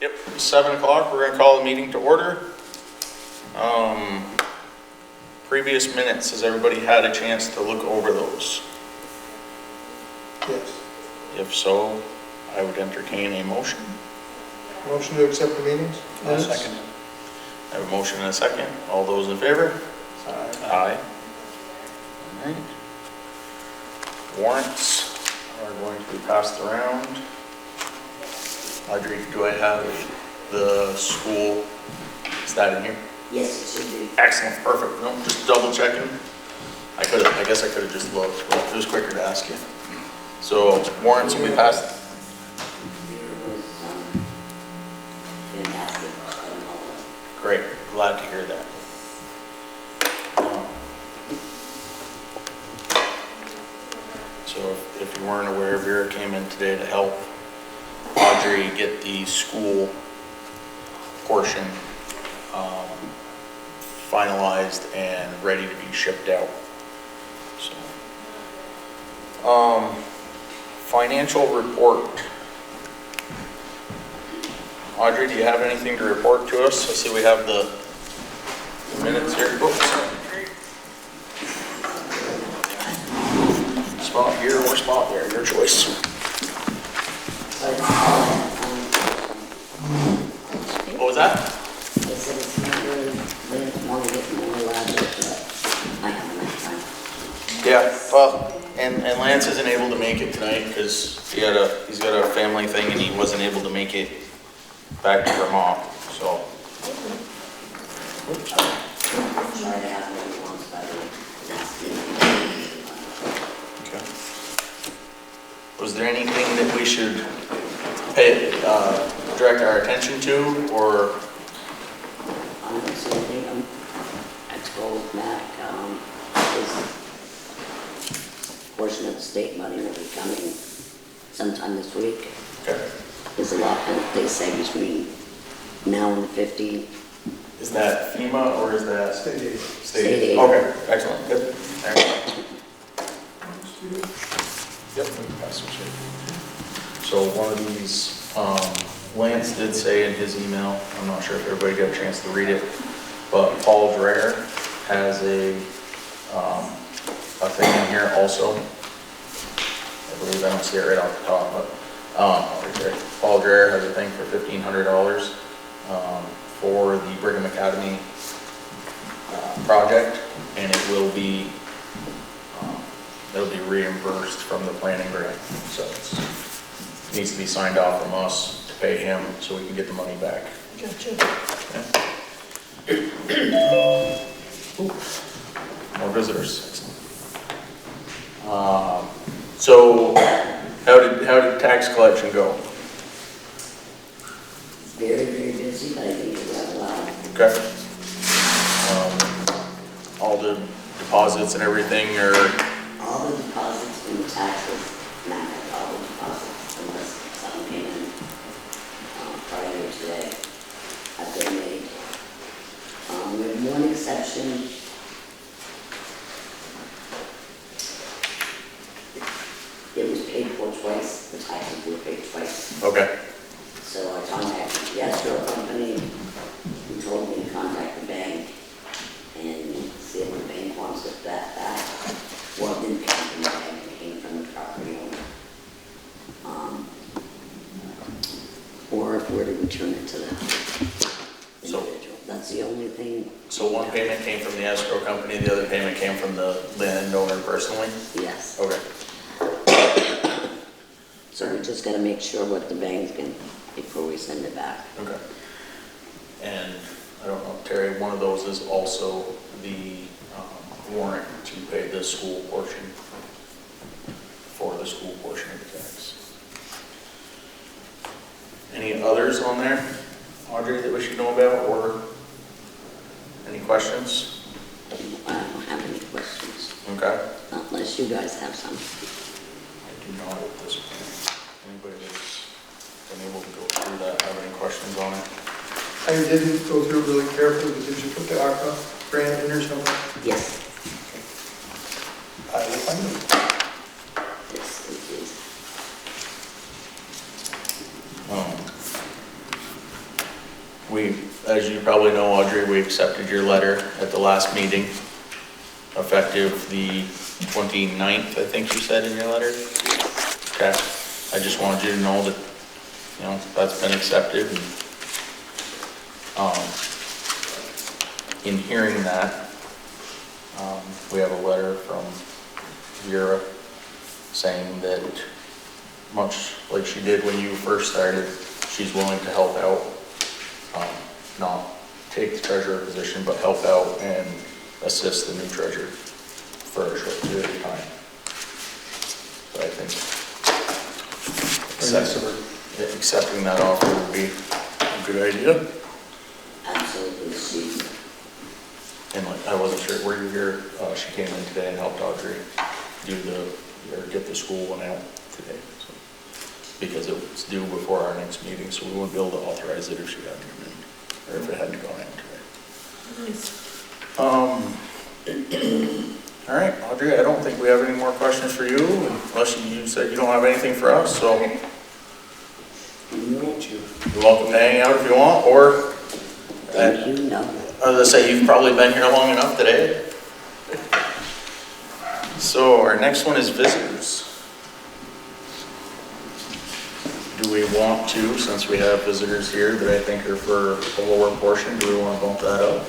Yep, 7 o'clock, we're gonna call the meeting to order. Previous minutes, has everybody had a chance to look over those? Yes. If so, I would entertain a motion. Motion to accept the meetings? Minutes? Second. I have a motion and a second. All those in favor? Aye. Aye. All right. Warrants are going to be passed around. Audrey, do I have the school, is that in here? Yes, it should be. Excellent, perfect. No, just double checking. I guess I could have just looked, but it was quicker to ask you. So warrants will be passed. There was fantastic. Great, glad to hear that. So if you weren't aware, Vera came in today to help Audrey get the school portion finalized and ready to be shipped out. So, financial report. Audrey, do you have anything to report to us? I see we have the minutes here. Oops. Spot here or spot there, your choice. What was that? I said it's not really, they want to get more elaborate, but I have enough time. Yeah, well, and Lance isn't able to make it tonight because he's got a family thing and he wasn't able to make it back to Vermont, so. Oops. Try to have what he wants by the next meeting. Okay. Was there anything that we should direct our attention to, or? Honestly, I told Mac, his portion of the state money will be coming sometime this week. Okay. There's a lot that they say between now and the 15th. Is that FEMA or is that? State aid. State aid. Okay, excellent, good. Excellent. Yep, we can pass them. So one of these, Lance did say in his email, I'm not sure if everybody got a chance to read it, but Paul Dreher has a thing in here also. I believe I don't see it right off the top, but right there. Paul Dreher has a thing for $1,500 for the Brigham Academy project, and it will be reimbursed from the planning grant. So it needs to be signed off from us to pay him so we can get the money back. Gotcha. Yeah. More visitors. So how did tax collection go? Very, very busy, but I think it went well. Okay. All the deposits and everything are. All the deposits and the taxes, Mac had all the deposits, unless something came in Friday or today, have been made. We have one exception. It was paid for twice, the taxes were paid twice. Okay. So I contacted the escrow company, who told me to contact the bank and see if the bank wants it that back. Well, it didn't come from the bank, it came from the property owner. Or if we're to return it to the individual. That's the only thing. So one payment came from the escrow company, the other payment came from the landowner personally? Yes. Okay. So we just gotta make sure what the bank can, before we send it back. Okay. And I don't know, Terry, one of those is also the warrant to pay the school portion, for the school portion of the tax. Any others on there, Audrey, that we should know about, or any questions? I don't have any questions, Okay. unless you guys have some. I do not at this point. Anybody that's been able to go through that, have any questions on it? I didn't go through it really carefully, but did you put the ARPA grant in or something? Yes. I will find it. Yes, it is. as you probably know, Audrey, we accepted your letter at the last meeting, effective the 29th, I think you said in your letter. Okay, I just wanted you to know that, you know, that's been accepted. And, in hearing that, we have a letter from Vera saying that, much like she did when you first started, she's willing to help out, not take the treasurer position, but help out and assist the new treasurer for a short period of time. So I think accepting that offer would be a good idea. Absolutely, Steve. And like, I wasn't sure, were you here? She came in today and helped Audrey get the school one out today. So, because it was due before our next meeting, so we wouldn't be able to authorize it if she hadn't come in, or if it hadn't gone out today. All right, Audrey, I don't think we have any more questions for you, unless you said you don't have anything for us, so. You're welcome to hang out if you want, or. Thank you, no. I was gonna say, you've probably been here long enough today. So our next one is visitors. Do we want to, since we have visitors here that I think are for the lower portion, do we want to bump that up?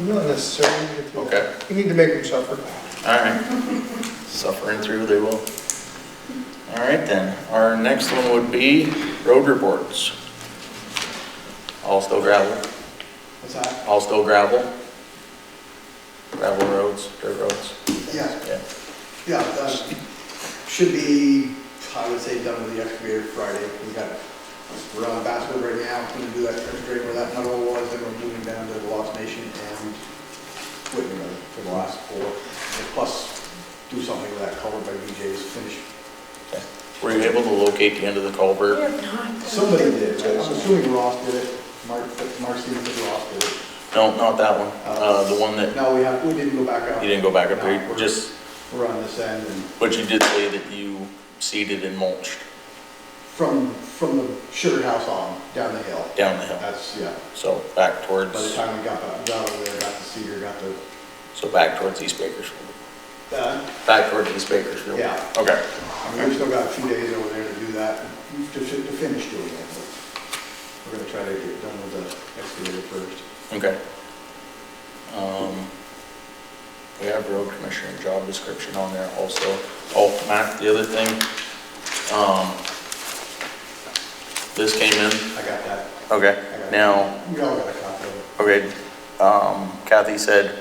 Not necessarily. Okay. You need to make them suffer. All right. Suffering through, they will. All right then, our next one would be road reports. All still gravel? What's that? All still gravel? Gravel roads, dirt roads? Yeah, Yeah. yeah, should be, I would say, done with the excavator Friday. We're on Basswood right now, going to do that trench drain where that metal was, then we're moving down to the Lost Nation and Whitney Road for the last 4. And plus, do something with that culvert by BJ's finish. Okay. Were you able to locate the end of the culvert? Somebody did, right? I'm assuming Ross did it. Mark Stevens said Ross did it. No, not that one. The one that, No, we didn't go back up. you didn't go back up No, there, we're on this end and but you did say that you seeded and mulched from the sugar house on, down the hill. down the hill. That's, yeah. So back towards, By the time we got over there, got the cedar, got the, so back towards East Bakersfield. Back towards East Bakersfield? Yeah. Okay. I mean, we've still got a few days over there to do that, to finish doing it. But we're gonna try to get done with the excavator first. Okay. We have road commissioner job description on there also. Oh, Matt, the other thing, this came in, I got that. okay, I got now, it. We all got a copy of it. okay, Kathy said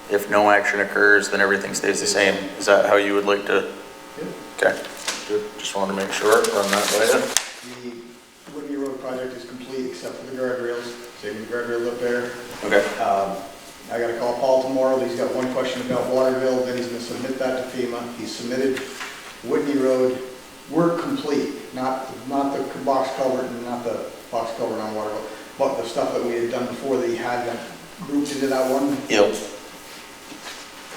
if no action occurs, then everything stays the same. Is that how you would like to? Yeah. Okay, good, just wanted to make sure, run that by you. The Whitney Road project is complete except for the guardrails, saving the guardrails up there. Okay, I gotta call Paul tomorrow, he's got one question about Waterville, then he's gonna submit that to FEMA. He's submitted Whitney Road, work complete, not the box culvert and not the box culvert on Waterville, but the stuff that we had done before that he had grouped into that one. yep,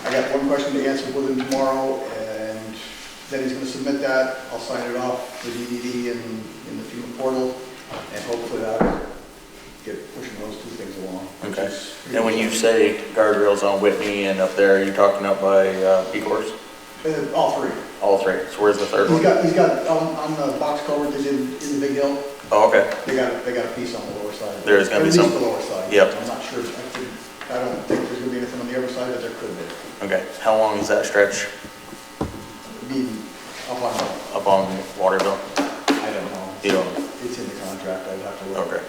I got one question to answer with him tomorrow, and then he's gonna submit that. I'll sign it off, the DDD in the FEMA portal, and hopefully that'll get pushing those 2 things along. okay. And when you say guardrails on Whitney and up there, are you talking up by P-Course? All 3. All 3, so where's the third one? He's got on the box culvert they did in the big hill, Oh, okay, they got a piece on the lower side. There is gonna be some- At least the lower side. Yep. I'm not sure, I don't think there's gonna be anything on the other side, but there could be. okay. How long is that stretch Be up on, up on Waterville? I don't know. You don't? It's in the contract, I'd have to look. Okay.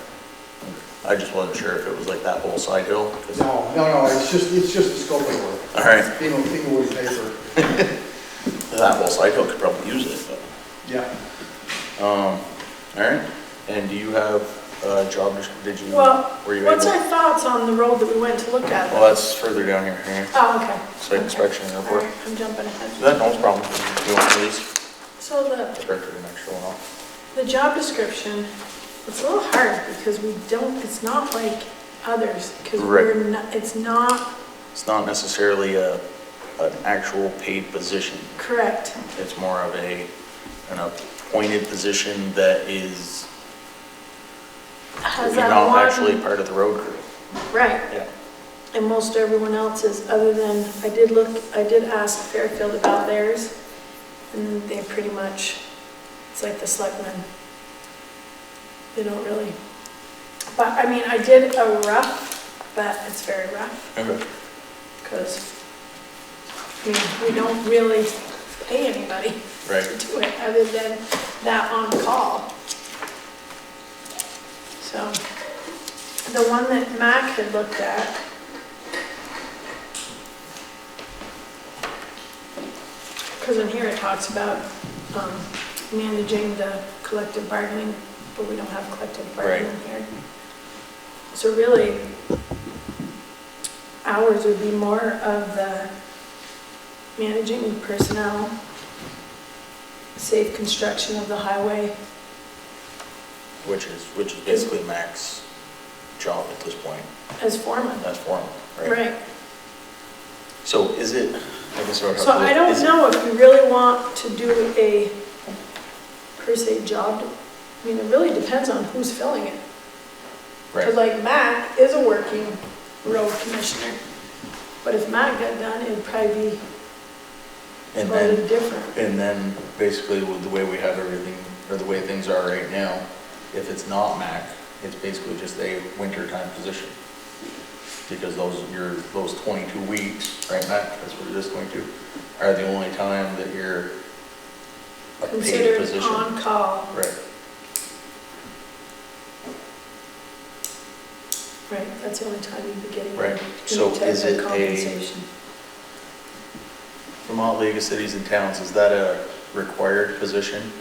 I just wasn't sure if it was like that whole side hill. 'Cause- No, it's just the scope of work. All right, FEMA would pay for, that whole side hill could probably use it, but, yeah. all right. And do you have a job description? Did you? Well, were you what's able? our thoughts on the road that we went to look at? Well, that's further down here. Here. Oh, okay. Site inspection All report. right, I'm jumping ahead. That no problem. You want these? So I printed an extra one off. the job description, it's a little hard because it's not like others, because Right. it's not It's not necessarily an actual paid position. correct. It's more of an appointed position that is has You're that not one. actually part of the road crew. Right. Yeah. And most everyone else is, other than, I did ask Fairfield about theirs, and they pretty much, it's like the selectmen. They don't really, but I mean, I did a rough, but it's very rough, Okay. because, I mean, we don't really pay anybody Right. to do it, other than that on call. So, the one that Mac had looked at, because in here it talks about managing the collective bargaining, but we don't have collective bargaining here. So really, ours would be more of the managing personnel, safe construction of the highway. Which is basically Mac's job at this point, As foreman. as foreman, right? Right. So is it, I guess what So I don't know if you really want to do a, per se, job. I mean, it really depends on who's filling it. Because Right, like Mac is a working road commissioner. But if Mac got done, it'd probably be and totally then, different. and then basically with the way we have everything, or the way things are right now, if it's not Mac, it's basically just a wintertime position. Because those 22 weeks, right, Mac, that's what it is, 22, are the only time that you're a paid Considered position. on call. Right, Right, that's the only time you'd be getting Right. any So type is it of a- compensation. Vermont League of Cities and Towns, is that a required position?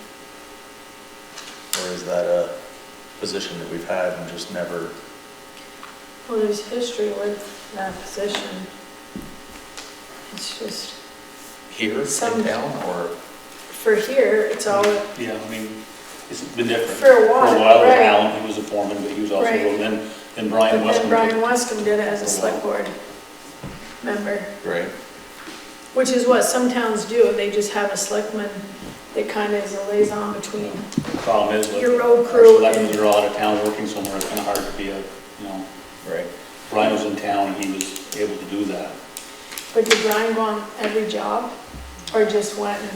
Or is that a position that we've had and just never, Well, there's history with that position. It's just, here in Some- town, or? for here, it's all, Yeah, I mean, it's been different. For a while, For a while, with right. Alan, he was a foreman, but he was also, Right. then Brian but Weston. then Brian Wescombe did it as a select board member. Right, Which is what some towns do, they just have a selectman that kind of is a liaison between. The problem is, Your road our crew selectmen and- are out of town working somewhere, it's kind of hard to be right. Brian was in town, and he was able to do that. But did Brian go on every job, or just went and,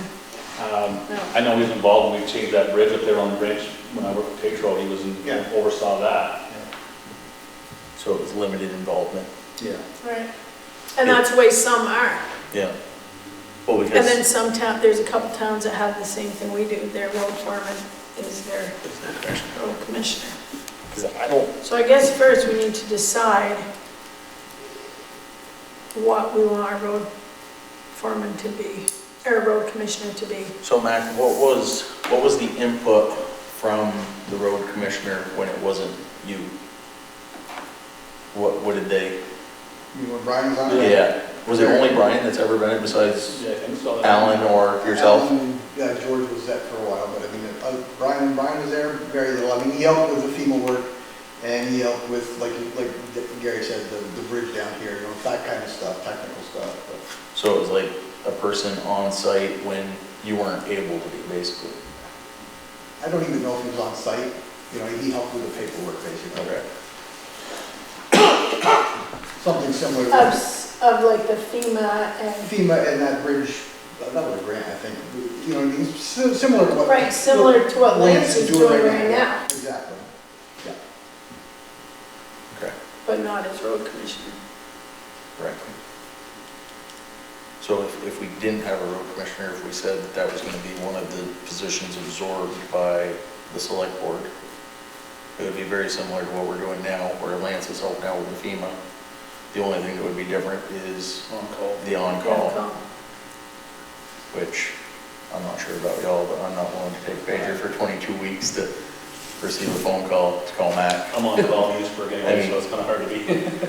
no? I know he's involved when we changed that bridge up there on the bridge, when I worked with Tate Road, he was Yeah. oversaw that. So it was limited involvement? Yeah. Right. And that's the way some are. Yeah. Well, And then because, some town, there's a couple towns that have the same thing we do, their road foreman is their road commissioner. because I don't, So I guess first we need to decide what we want our road foreman to be, or road commissioner to be. so Mac, what was the input from the road commissioner when it wasn't you? What did they, You know, when Brian was on it? yeah, was it only Brian that's ever been it besides Yeah, I think so. Alan or yourself? Alan, yeah, George was that for a while, but I mean, Brian was there very little. I mean, he helped with the FEMA work, and he helped with, like Gary said, the bridge down here, you know, that kind of stuff, technical stuff. But So it was like a person on site when you weren't able to be, basically? I don't even know if he was on site, you know, he helped with the paperwork, basically. Okay. Something similar to Of like the FEMA and, FEMA and that bridge, that was a grant, I think, you know, it's similar to what. right, similar to what Lance is doing right now, Exactly. Yeah. Okay, but not as road commissioner. right. So if we didn't have a road commissioner, if we said that that was gonna be one of the positions absorbed by the select board, it would be very similar to what we're doing now, where Lance is helping out with the FEMA. The only thing that would be different is On call. the on-call, which I'm not sure about y'all, but I'm not willing to take pager for 22 weeks to receive a phone call to call Mac. I'm on call in Eastburg anyway, so it's kind of hard to be.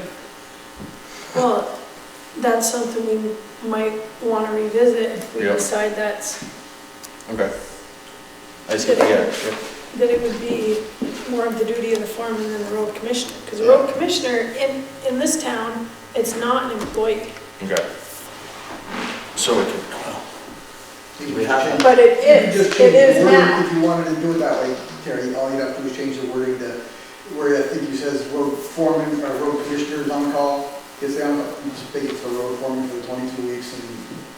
Well, that's something we might want to revisit if we Yeah. decide that's, Okay. I see, yeah. that it would be more of the duty of the foreman than the road commissioner. Because the road commissioner in this town, it's not an employee, Okay. So it could, You We could have- change- but it you could is, just it change the is wording now. If you wanted to do it that way, Terry, all you'd have to do is change the wording to, where I think he says road foreman, or road commissioner is on call, gets the on, you just pick it for road foreman for the 22 weeks,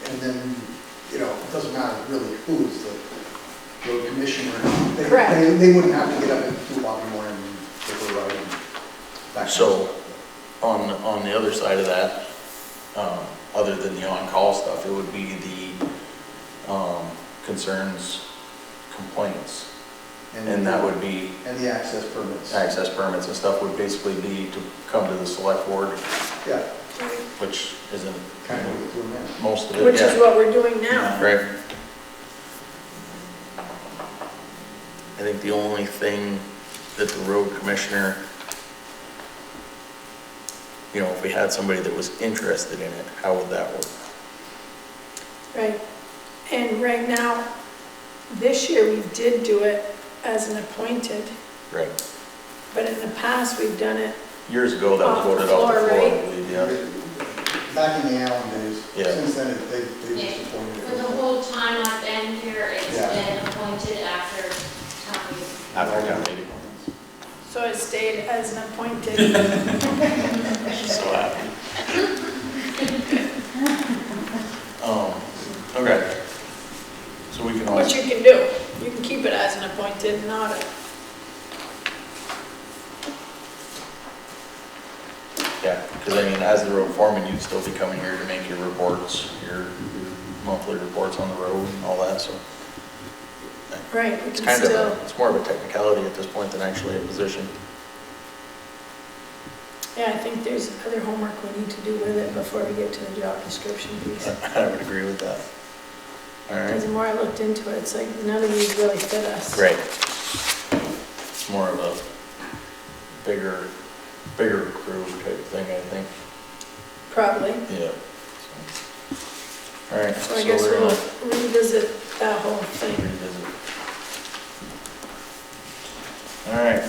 and then, you know, it doesn't matter really who's the road commissioner. Correct. They wouldn't have to get up at 2 o'clock in the morning and get their ride and that kind of So, stuff. on the other side of that, other than the on-call stuff, it would be the, concerns, complaints. And that would be, And the access permits. access permits and stuff would basically be to come to the select board, Yeah, which isn't kind of what we're doing now. most of it, Which is yeah. what we're doing now. Right. I think the only thing that the road commissioner, you know, if we had somebody that was interested in it, how would that work? Right. And right now, this year we did do it as an appointed, Right. but in the past, we've done it, Years ago, that was Off the voted off the floor, floor, I right? believe, yeah. Back in the Allen days. Yeah. Since then, they Yeah, just appointed for the it. whole time I've been here, it's Yeah. been appointed after town meeting. After town meeting. so it stayed as an appointed. She's so happy. Okay. So we can Which always, you can do. You can keep it as an appointed, not a, yeah, because I mean, as the road foreman, you'd still be coming here to make your reports, your monthly reports on the road and all that, so. right, we It's can kind of, still, it's more of a technicality at this point than actually a position. yeah, I think there's other homework we need to do with it before we get to the job description piece. I would agree with that. All Because right, the more I looked into it, it's like none of these really fit us. great. It's more of a bigger crew type thing, I think. Probably. Yeah. All right. So I guess we're we'll gonna revisit that whole thing. revisit. All right.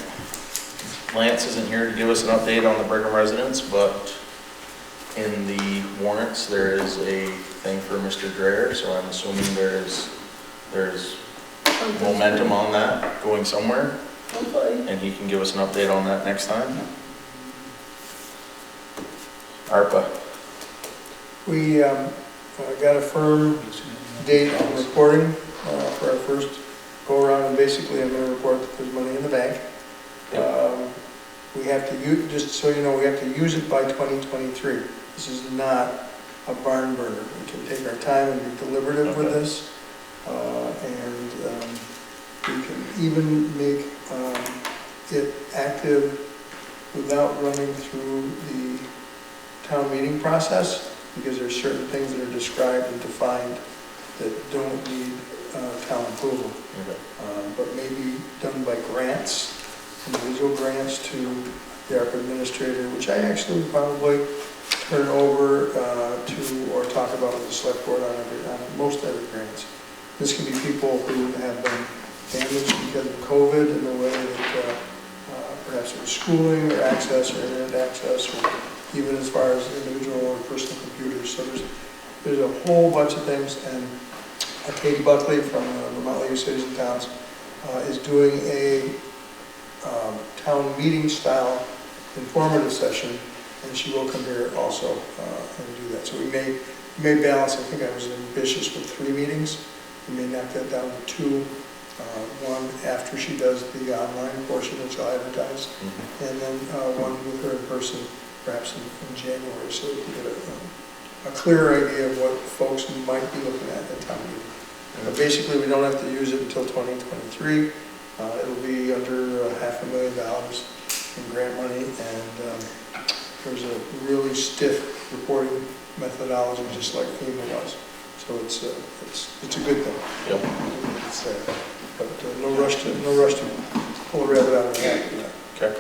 Lance isn't here to give us an update on the Brigham residents, but in the warrants, there is a thing for Mr. Dreher, so I'm assuming there's momentum on that going somewhere, Hopefully. and he can give us an update on that next time. ARPA. We got a firm date on reporting for our first go-around, and basically I'm going to report that there's money in the bank. We have to use, just so you know, we have to use it by 2023. This is not a barn burner. We can take our time and be deliberative with this, and we can even make it active without running through the town meeting process, because there's certain things that are described and defined that don't need town approval, but may be done by grants, individual grants to the ARPA administrator, which I actually would probably turn over to or talk about with the select board on most other grants. This can be people who have been damaged because of COVID in the way that perhaps it was schooling or access or internet access, or even as far as individual or personal computers. So there's a whole bunch of things, and Katie Buckley from Vermont League of Cities and Towns is doing a town meeting style informative session, and she will come here also and do that. So we may balance. I think I was ambitious with 3 meetings. We may knock that down to 2. One after she does the online portion, which I'll advertise, and then one with her in person, perhaps in January, so we can get a clearer idea of what folks might be looking at town meeting. But basically, we don't have to use it until 2023. It'll be under $500,000 in grant money, and there's a really stiff reporting methodology, just like FEMA was. So it's a good thing. Yep. But no rush to pull a rabbit out of the hat. Okay.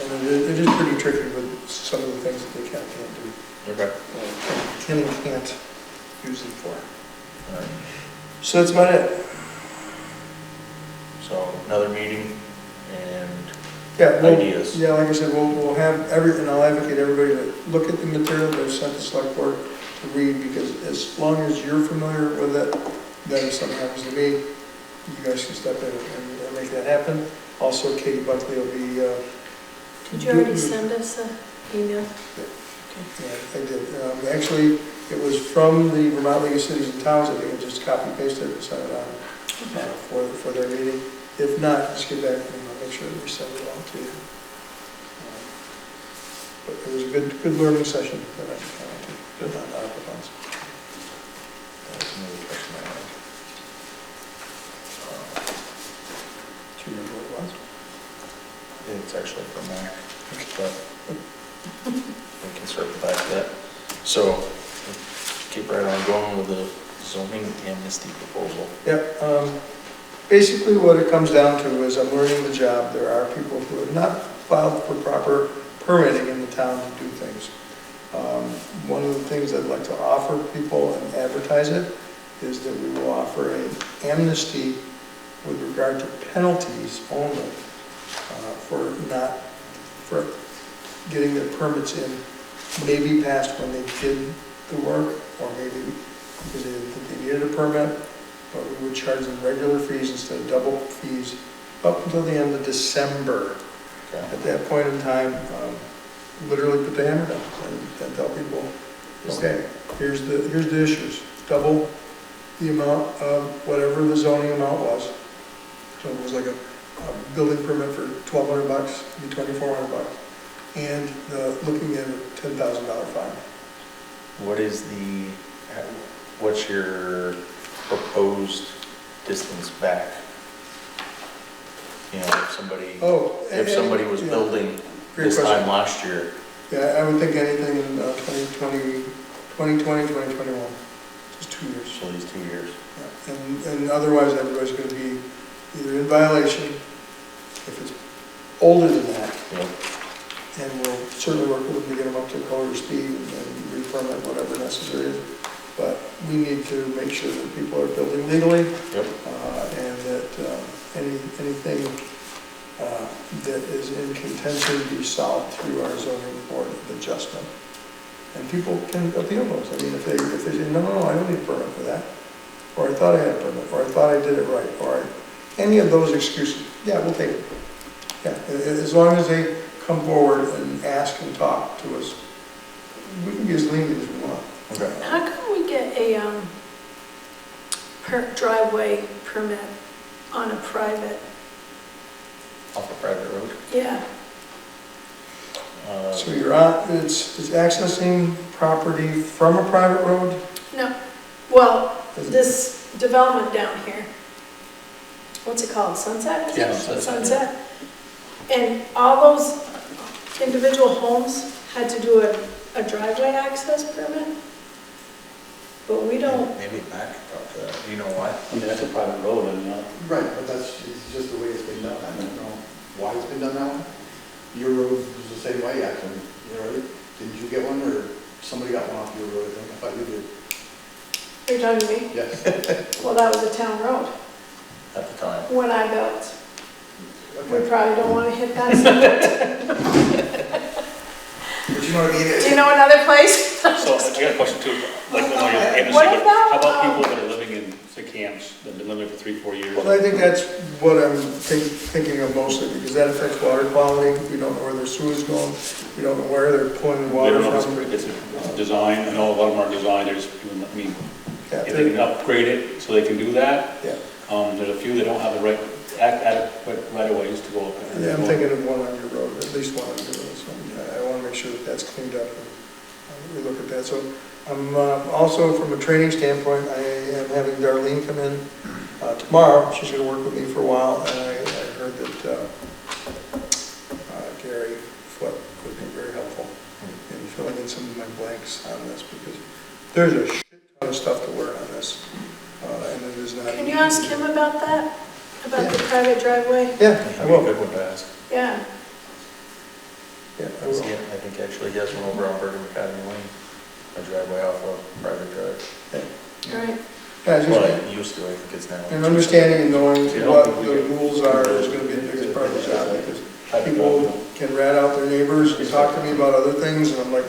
And they're just pretty tricky with some of the things that they can't do. Okay. Can and can't use them for. All right. So that's about it. So another meeting and Yeah, ideas. Yeah, like I said, we'll have and I'll advocate everybody to look at the material that I've sent the select board to read, because as long as you're familiar with it, then if something happens to me, you guys can step in and make that happen. Also, Katie Buckley will be Did you already send us an email? Yeah, I did. Actually, it was from the Vermont League of Cities and Towns. I think I just copy pasted it and sent it on for their meeting. If not, just get back to me. I'll make sure that we send it all to you. But it was a good learning session that I did on ARPA funds. That was another question I had. Do you remember what it was? It's actually from there, but we can circle back to that. So, keep right on going with the zoning amnesty proposal. Yeah, basically what it comes down to is I'm learning the job. There are people who have not filed for proper permitting in the town to do things. One of the things I'd like to offer people and advertise it is that we will offer an amnesty with regard to penalties only for getting their permits in, maybe past when they did the work, or maybe because they didn't think they needed a permit, but we would charge them regular fees instead of double fees up until the end of December. Okay. At that point in time, literally put the hammer down and tell people, okay, here's the issues. Double the amount of whatever the zoning amount was. So it was like a building permit for $1,200, it'd be $2,400, and looking at a $10,000 fine. What's your proposed distance back? You know, if somebody was building this time last year. Yeah, I would think anything in 2020, 2021, just 2 years. So these 2 years. Yeah. And otherwise, everybody's going to be either in violation, if it's older than that, Yep. and we'll certainly work with them to get them up to code or speed and re-permit whatever necessary is. But we need to make sure that people are building legally. Yep. And that anything that is in contention be solved through our zoning board of adjustment. And people can appeal those. I mean, if they say, no, I don't need a permit for that, or I thought I had a permit, or I thought I did it right, or any of those excuses, yeah, we'll take it. Yeah, as long as they come forward and ask and talk to us, we can be as lenient as we want. Okay. How come we get a driveway permit on a private? Off a private road? Yeah, So you're it's accessing property from a private road? no, well, Is it- this development down here, what's it called, Sunset? is it? Yeah, Sunset. Sunset. And all those individual homes had to do a driveway access permit? But we don't, Maybe back up to that. Do you know why? I mean, that's a private road, and, Right, but it's just the way it's been done. I don't know why it's been done that way. Your road was the same way, actually. You know, right? Didn't you get one, or somebody got one off your road? I think. I thought you did. are you talking to me? Yes. Well, that was a town road At the time. when I built. We Okay. probably don't want to hit that subject. But you know what I mean? Do you know another place? so I got a question too, like, when you're amnesty, What but about, how about people that are living in, say, camps, that have been living there for 3-4 years? Well, I think that's what I'm thinking of mostly, because that affects water quality. We don't know where their sewer's going. We don't know where they're pulling the We water don't know from. if it's design, I know a lot of them aren't designed, they're just doing, I mean, Yeah, if they can upgrade it so they can do that. Yeah. There's a few that don't have the adequate right of ways to go up there. Yeah, I'm thinking of one on your road, at least one on your road. So I want to make sure that that's cleaned up and we look at that. So I'm also, from a training standpoint, I am having Darlene come in tomorrow. She's going to work with me for a while, and I heard that Gary Foote would be very helpful in filling in some of my blanks on this, because there's a shit ton of stuff to learn on this, and it is not. can you ask him about that? About the private driveway? Yeah, I That'd be a will. good one to ask. Yeah. Yeah, I will. I think actually he has one over on Bergen Academy Lane, a driveway off of private drive. All right. Yeah, just- Well, it used to, I think it's now. And understanding and knowing See, I don't what think we the could- rules are is going to be the biggest part of the job, because people can rat out their neighbors and talk to me about other things, and I'm like,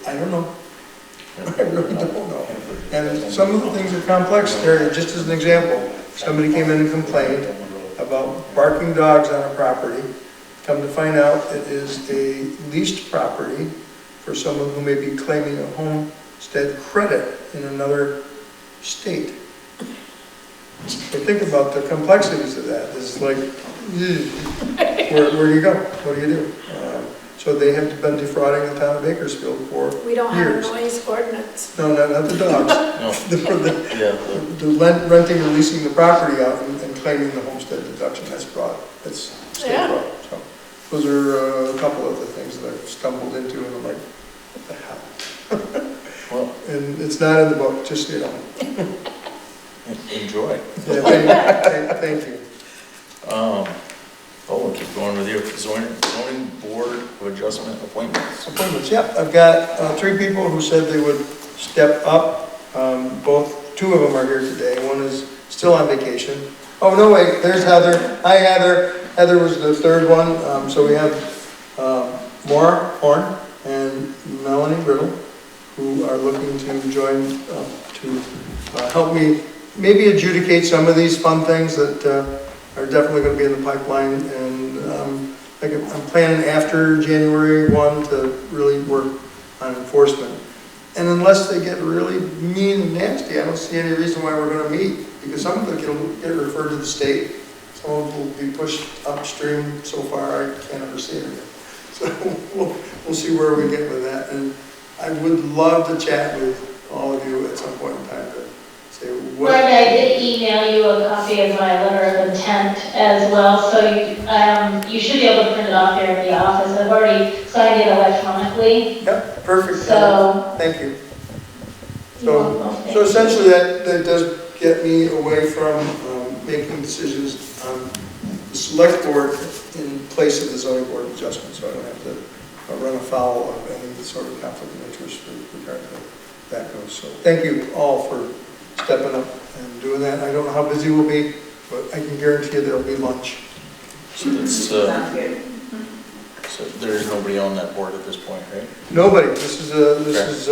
I don't know. I really don't know. And some of the things are complex. There, just as an example, somebody came in and complained about barking dogs on a property Come to find out, it is a leased property for someone who may be claiming a homestead credit in another state. So think about the complexities of that. It's like, where do you go? What do you do? So they have been defrauding the town of Bakersfield for We don't have a years. noise ordinance. No, not the dogs. No, The renting or leasing the property out and claiming the homestead deduction, that's fraud. That's state Yeah. fraud. So those are a couple of the things that I've stumbled into and I'm like, what the hell? well, And it's not in the book, just, you know. enjoy. Yeah, thank you. We'll keep going with you. Zoning Board of Adjustment appointments. Appointments, yeah. I've got 3 people who said they would step up. Two of them are here today. One is still on vacation. Oh, no, wait, there's Heather. Hi, Heather. Heather was the third one. So we have Maura Horn and Melanie Riddle, who are looking to join to help me maybe adjudicate some of these fun things that are definitely going to be in the pipeline. And I'm planning after January 1 to really work on enforcement. And unless they get really mean and nasty, I don't see any reason why we're going to meet. Because some of it can get referred to the state. Some of it will be pushed upstream so far I can't ever see it again. So we'll see where we get with that. And I would love to chat with all of you at some point in time to say what. Brenda, I did email you a copy of my letter of intent as well, so you should be able to print it off here at the office. I've already signed it electronically. Yep, perfect. So- Thank you. You're welcome. So essentially that does get me away from making decisions on the select board in place of the zoning board of adjustment, so I don't have to run afoul of any sort of conflict of interest with regard to that goes. So thank you all for stepping up and doing that. I don't know how busy we'll be, but I can guarantee you there'll be lunch. So that's, Sounds good. so there's nobody on that board at this point, right? Nobody. This is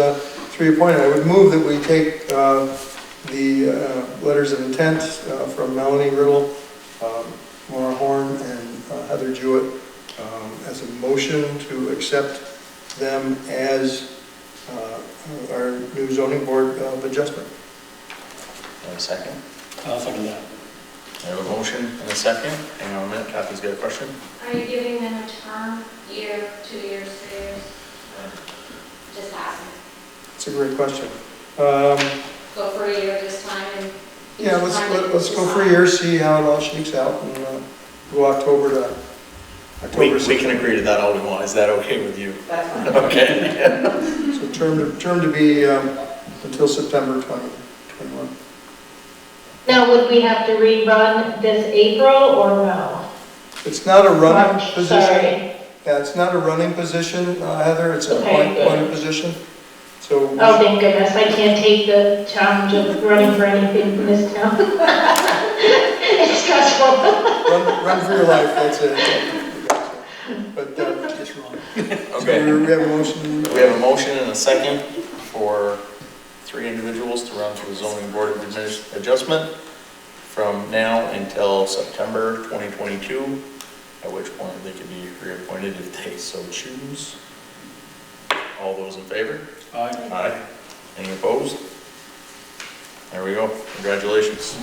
3 appointed. I would move that we take the letters of intent from Melanie Riddle, Maura Horn, and Heather Jewett as a motion to accept them as our new zoning board of adjustment. And a second. I'll second that. I have a motion and a second. Hang on a minute, Kathy's got a question. Are you giving them a term, year, 2 years, 3 years? Just asking. It's a great question. Go for a year this time and. Yeah, let's go for a year, see how it all shakes out, and go October to October. We can agree to that all we want. Is that okay with you? That's fine. Okay. Yeah. So term to be until September 2021. Now, would we have to rerun this April or no? It's not a running March, position. sorry. Yeah, it's not a running position, Heather, it's an Okay, good. appointed position. So, Oh, thank goodness, I can't take the challenge of running for anything in this town. It's stressful. run for your life, that's it. But, That's wrong. Okay. so we have a motion. We have a motion and a second for 3 individuals to run for the zoning board of adjustment from now until September 2022, at which point they can be reappointed if they so choose. All those in favor? Aye. Aye. Any opposed? There we go. Congratulations.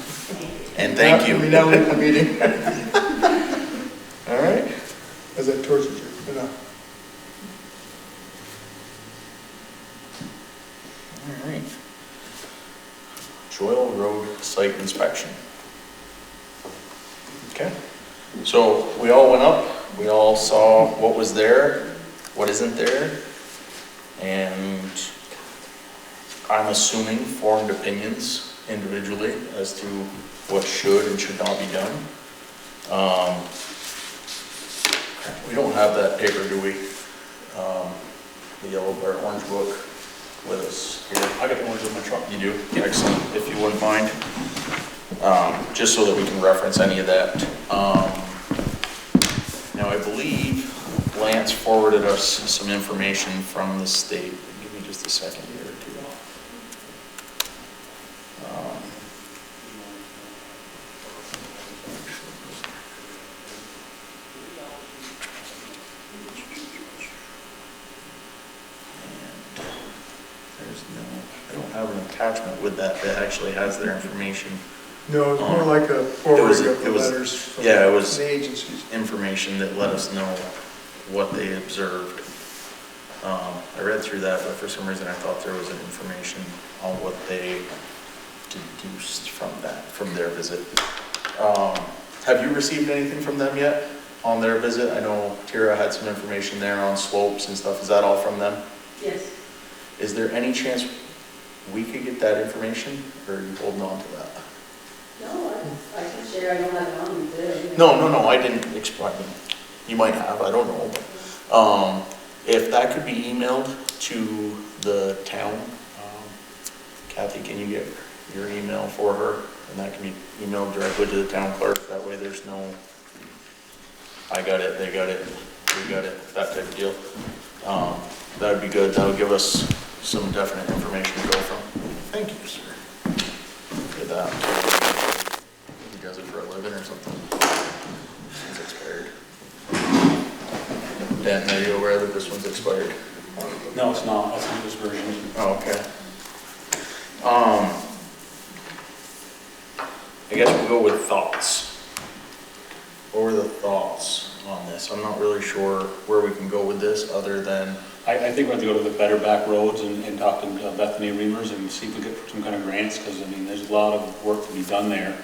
And thank you. We now leave the meeting. All right. As I tortured you, enough. All right. Joyle Road Site Inspection. Okay. So we all went up, we all saw what was there, what isn't there, and I'm assuming formed opinions individually as to what should and should not be done. We don't have that paper, do we? The yellow or orange book with us here. I got the ones in my truck. You do? Excellent, if you wouldn't mind. Just so that we can reference any of that. Now, I believe Lance forwarded us some information from the state. Give me just a second here or two. have an attachment with that that actually has their information. No, it's more like a forwarding of the it was- letters from yeah, it was- the agencies. Information that let us know what they observed. I read through that, but for some reason I thought there was an information on what they deduced from that, from their visit. Have you received anything from them yet on their visit? I know Tira had some information there on slopes and stuff. Is that all from them? Yes. Is there any chance we could get that information, or are you holding on to that? No, I can share, I don't have it on me today. No, I didn't explain. You might have, I don't know. If that could be emailed to the town, Kathy, can you get your email for her? And that can be emailed directly to the town clerk, that way there's no, I got it, they got it, we got it, that type of deal. That'd be good, that'll give us some definite information to go from. Thank you, sir. Look at that. He does it for a living or something. It's expired. Dan, are you aware that this one's expired? No, it's not, that's not this version. Oh, okay. I guess we'll go with thoughts. What were the thoughts on this? I'm not really sure where we can go with this, other than, I think we have to go to the Better Back Roads and talk to Bethany Reimers and see if we get some kind of grants, because I mean, there's a lot of work to be done there.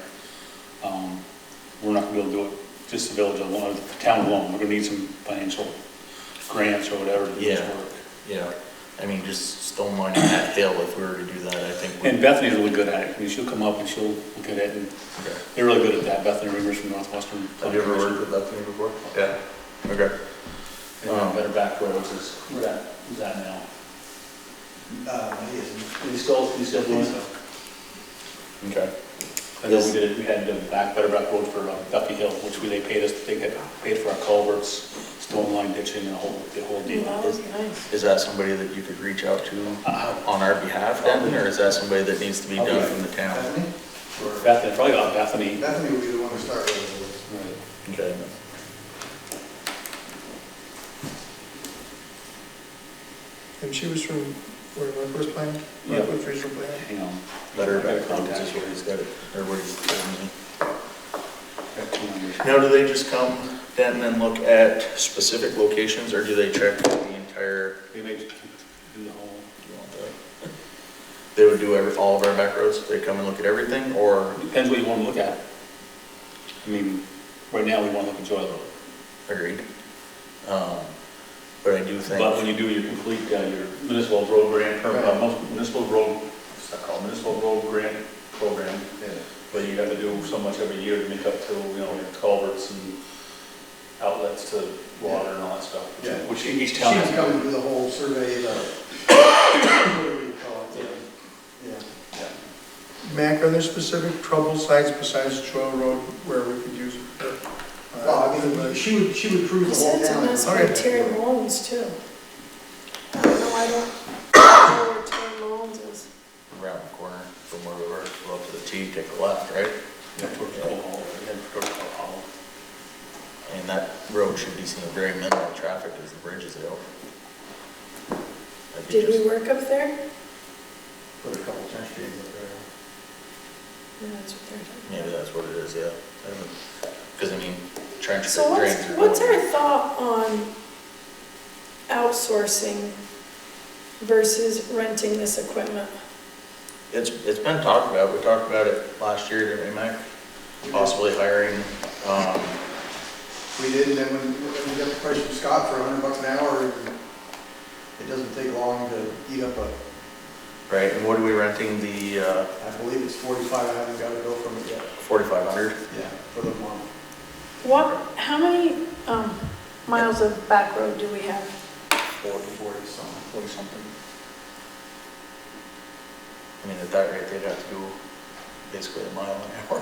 We're not gonna be able to do it, just the village alone, the town alone. We're gonna need some financial grants or whatever to do this Yeah. work. yeah, I mean, just stone mining that hill, if we were to do that, I think. And Bethany's really good at it. I mean, she'll come up and she'll look at it, and Okay. they're really good at that. Bethany Reimers from Northwestern. Have you ever worked with Bethany before? Yeah. Okay. And Better Back Roads is, where's that now? He isn't. He's still doing it? Okay. I know we had Better Back Road for Duffy Hill, which they paid for our culverts, stone line ditching, and the whole deal. That was nice. Is that somebody that you could reach out to on our behalf then, or is that somebody that needs to be done from the town? Bethany? Or Bethany, probably got Bethany. Bethany would be the one to start with. Right. Okay. And she was from, where, Northwest Plan? Yeah. Northwest Regional Plan? Hang on. Better back Contact. is what he's got it, or what he's telling me. Got 2 numbers. Now, do they just come then and look at specific locations, or do they check the entire? They may do the whole. Do you want that? They would do all of our back roads? They come and look at everything, or? Depends what you want to look at. I mean, right now we want to look at Joy Road. Agreed. But I do think. But when you do your complete, your municipal road grant, municipal road, what's that called, municipal road grant program, but you have to do so much every year to make up to, your culverts and outlets to water and all that stuff. Yeah. Which each town has She's to coming do. to do the whole survey, whatever you call it. Yeah. Mac, are there specific trouble sites besides Trail Road where we could use it? Well, I mean, she would cruise You the whole said town. something that's Okay. by Terry Mullins too. I don't know where Terry Mullins is. Around the corner from where we were, go up to the T, take a left, right? Yeah, towards the whole, towards the whole. And that road should be seeing very minimal traffic as the bridge is out. That'd be Did we just- work up there? Put a couple trench drains up there. No, that's what they're talking Maybe that's what it is, yeah. Because I mean, trench about. So drains are. what's our thought on outsourcing versus renting this equipment? It's been talked about, we talked about it last year, didn't we, Mac? Possibly hiring, We did, and then when we got the price from Scott for $100 an hour, it doesn't take long to eat up a, right, and what are we renting the, I believe it's 45, I haven't got a bill from it yet. 4,500? Yeah, for the month. How many miles of back road do we have? 40 something. I mean, at that rate, they'd have to go basically a mile an hour.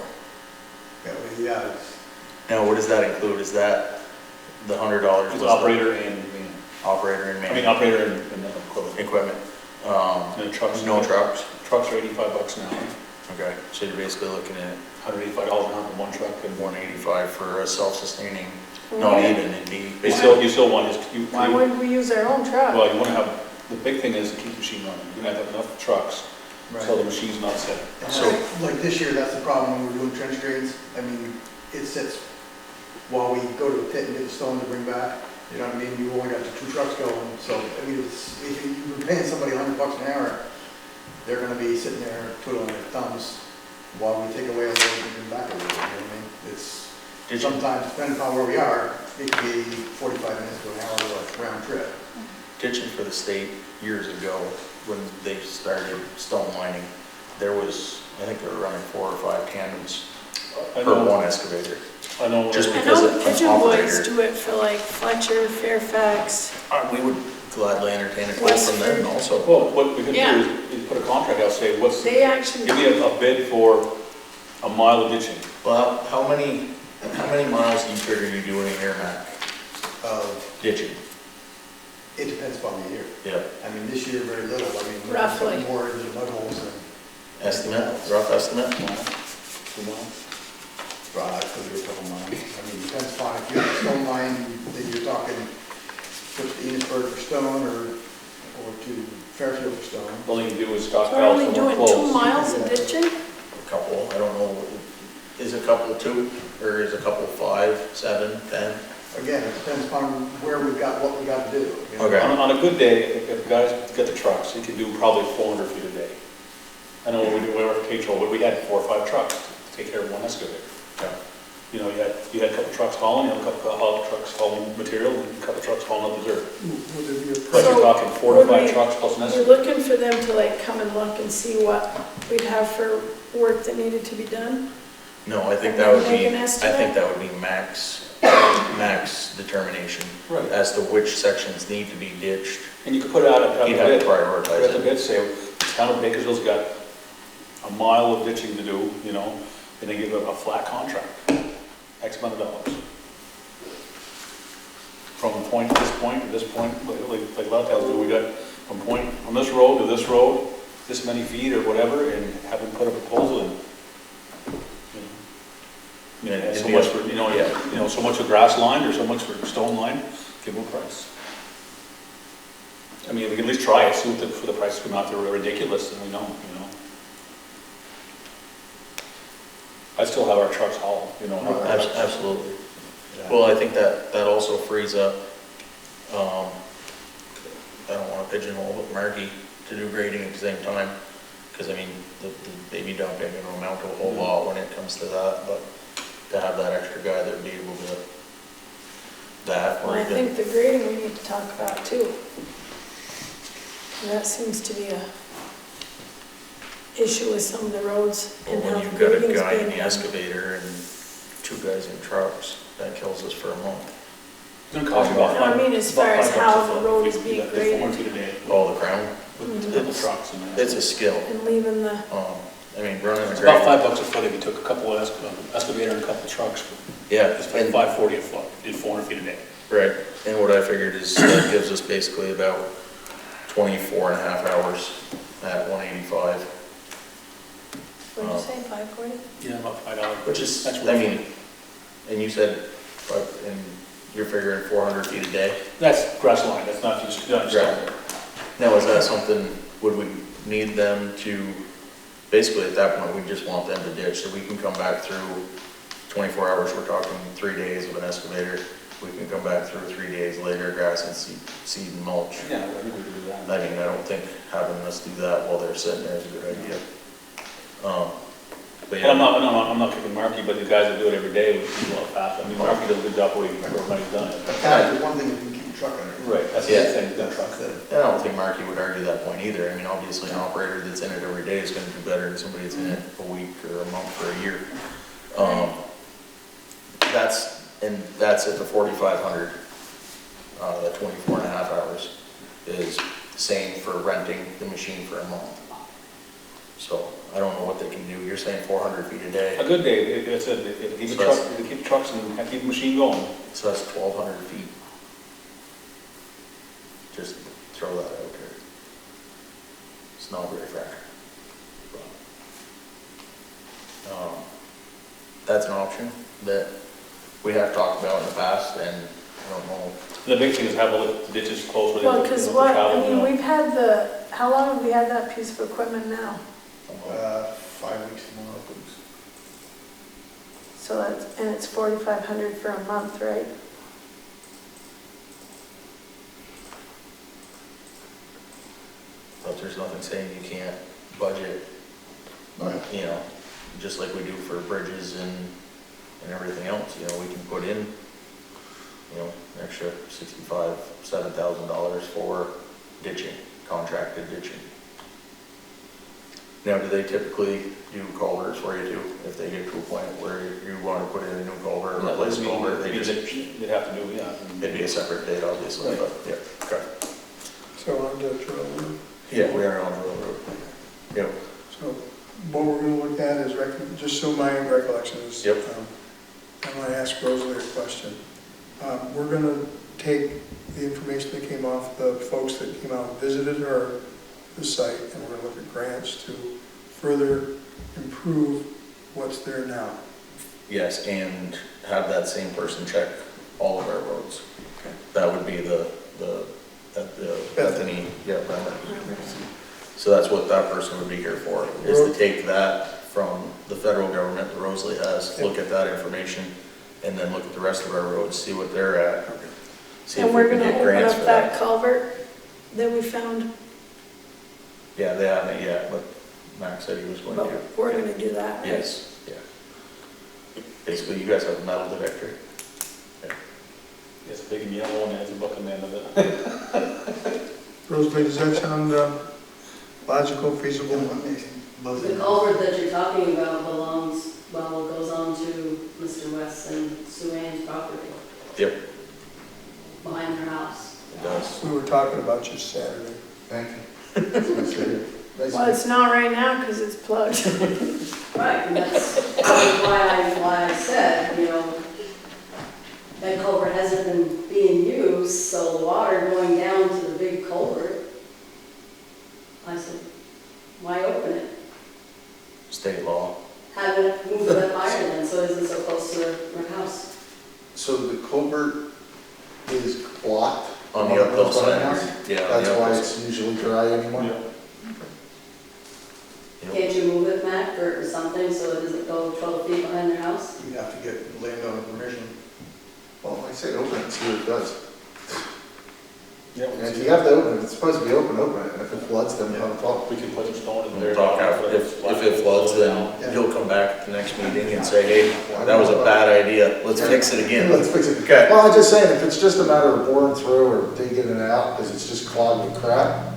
Yeah, it's, Now, what does that include? Is that the $100? It's was operator and, Operator and I mean, man? operator and equipment. Equipment. And trucks. No trucks? Trucks are $85 an hour. Okay, so you're basically looking at $185 an hour for one truck and one. $185 for a self-sustaining, not Why- even, it'd be You still basically. want, you, Why wouldn't we use our own truck? well, you want to have, the big thing is to keep the machine running. You have to have enough trucks so the machine's not set. And So- like this year, that's the problem when we're doing trench drains. I mean, it sits while we go to the pit and get the stone to bring back. You know what I mean? You only got the 2 trucks going, so, I mean, if you're paying somebody $100 an hour, they're gonna be sitting there twiddling their thumbs while we take away a load and bring back a load, you know what I mean? It's, Did you, sometimes, depending upon where we are, it could be 45 minutes to an hour round trip. ditching for the state years ago, when they started stone lining, there was, I think they were running 4 or 5 tandems I per know, one excavator. I know. Just I because know of Pigeon operator. Boys do it for like Fletcher, Fairfax. We would gladly entertain a quote from them Westford. also. Well, what we could do Yeah. is put a contract out, say, what's, They actually, give me a bid for a mile of ditching. Well, how many miles do you figure you're doing a year, Matt, ditching? It depends upon the year. Yeah. I mean, this year, very little. I mean, we're Roughly. putting more into the mud holes than. Estimate, rough estimate? 2 miles? Could be a couple miles. I mean, depends upon if you have a stone line, then you're talking to Enosburg for stone or to Fairfield for stone. All you can do is so stock we're out only somewhere doing 2 close. miles of ditching? A couple, I don't know, is a couple 2, or is a couple 5, 7, 10? Again, it depends upon where we've got, what we got to do. you know? Okay. On a good day, if the guys get the trucks, he can do probably 400 feet a day. I know when we were at K-Troll, but we had 4 or 5 trucks to take care of one excavator. Yeah. You know, you had a couple trucks hauling, you had a couple of trucks hauling material, and a couple of trucks hauling up the dirt. Would there be a But So, you're talking 4 to would 5 we- trucks plus an You're excavator. looking for them to like come and look and see what we'd have for work that needed to be done? No, I think And that then would make be, an I estimate? think that would be max determination Right. as to which sections need to be ditched. And you could put out a You'd have to bid, prioritize at the it. bid, say, the town of Bakersfield's got a mile of ditching to do, you know, and they give a flat contract, X amount of dollars. From point to this point, like Loudtales do, we got from point, from this road to this road, this many feet or whatever, and have them put a proposal in. Yeah, it'd So be much a- for, yeah. so much for grass lined or so much for stone lined, give them a price. I mean, we can at least try it, see what for the prices come out, they're ridiculous, and we know, you know. I still have our trucks haul, you know. Absolutely. Yeah. Well, I think that also frees up, I don't want to pigeonhole, but Marky to do grading at the same time. Because I mean, the baby dump ain't gonna amount to a whole lot when it comes to that, but to have that extra guy that'd be able to, that, Well, or I even, think the grading we need to talk about too. And that seems to be a issue with some of the roads and how when the you've got a grading's guy in being the done. excavator and 2 guys in trucks, that kills us for a month. It's gonna cost you about No, I mean, as far as how the road is being graded. 400 feet a day, Oh, the crown, with the trucks and that. it's a skill. And leaving the, I mean, running the It's about grade. $5 a foot if you took a couple of excavator and a couple of trucks. Yeah, It's like and, $5.40 a foot, did 400 feet a day. right, and what I figured is that gives us basically about 24 and a half hours at 185. what'd you say, 540? Yeah, about $5. Which is, That's I mean, and you said, and you're figuring 400 feet a day? That's grass line, that's not just, not just Right. Now, is that something, would we need them to, basically at that point, we just want them to ditch, so we can come back through 24 hours, we're talking 3 days with an excavator, we can come back through 3 days later, grass and seed and mulch. Yeah, I think we could do that. I mean, I don't think having us do that while they're sitting there is a good idea. But And yeah, I'm not kicking Marky, but the guys that do it every day would be a lot faster. I mean, Marky does a good job where everybody's done it. That's the one thing if you can keep the truck under. Right, that's the Yeah. thing, the That's truck. the, and I don't think Marky would argue that point either. I mean, obviously, an operator that's in it every day is gonna do better than somebody that's in it a week or a month or a year. That's at the 4,500, the 24 and a half hours is the same for renting the machine for a month. So I don't know what they can do. You're saying 400 feet a A day, good day, if they keep the truck, if they keep the trucks and keep the machine going. so that's 1,200 feet. Just throw that out there. It's not very far. That's an option that we have talked about in the past, and I don't know. The big thing is have all the ditches closed. where they Well, don't- because they don't what, travel, I you mean, know. we've had how long have we had that piece of equipment now? 5 weeks tomorrow. So and it's 4,500 for a month, right? But there's nothing saying you can't budget, you know, just like we do for bridges and everything else, you know, we can put in, you know, an extra $7,000 for ditching, contracted ditching. Now, do they typically do culverts for you too? If they get to a point where you want to put in a new culvert or replace a culvert, they just, They'd have to do, yeah. it'd be a separate date, obviously, but, yeah, okay. So on to Trail Road. Yeah, we are on the road. Yep. So what we're gonna look at is, just so my recollection is. Yep. I'm gonna ask Rosalie a question. We're gonna take the information that came off the folks that came out and visited the site, and we're gonna look at grants to further improve what's there now. Yes, and have that same person check all of our roads. Okay. That would be the Bethany, yeah, Bethany. So that's what that person would be here for, is to take that from the federal government that Rosalie has, look at that information, and then look at the rest of our roads, see what they're at. See if And we we're can gonna get open grants up for that that. culvert that we found, Yeah, they haven't yet, but Max said he was going but to. we're gonna do that, right? Yes, yeah. Basically, you guys have a metal detector. It's big and yellow and it has a book on the end of it. Rosalie, does that sound logical, feasible? The culvert that you're talking about goes on to Mr. West and Sue Ann's property. Yep, Behind her house. it does. We were talking about you Saturday. Thank you. Well, it's not right now because it's plugged. Right, and that's why I said, you know, that culvert hasn't been being used, so the water going down to the big culvert, I said, why open it? State law. Have it move it up higher then, so it isn't so close to her house. So the culvert is blocked? On the uphill side. Yeah, on That's the why uphill it's usually dry anymore? Yeah. Can't you move it, Matt, or something, so it doesn't go 12 feet behind their house? You'd have to get landowner permission. Well, like I say, open it, see what it does. Yeah, And if you have to open it, it's supposed to be open, open it, and if it floods, then have a problem. we can put some stone in We'll there. talk after, if it floods, then you'll come back at the next meeting and say, hey, that was a bad idea, let's fix it again. Let's fix it. Okay. Well, I'm just saying, if it's just a matter of boring through or digging it out, because it's just clogged with crap,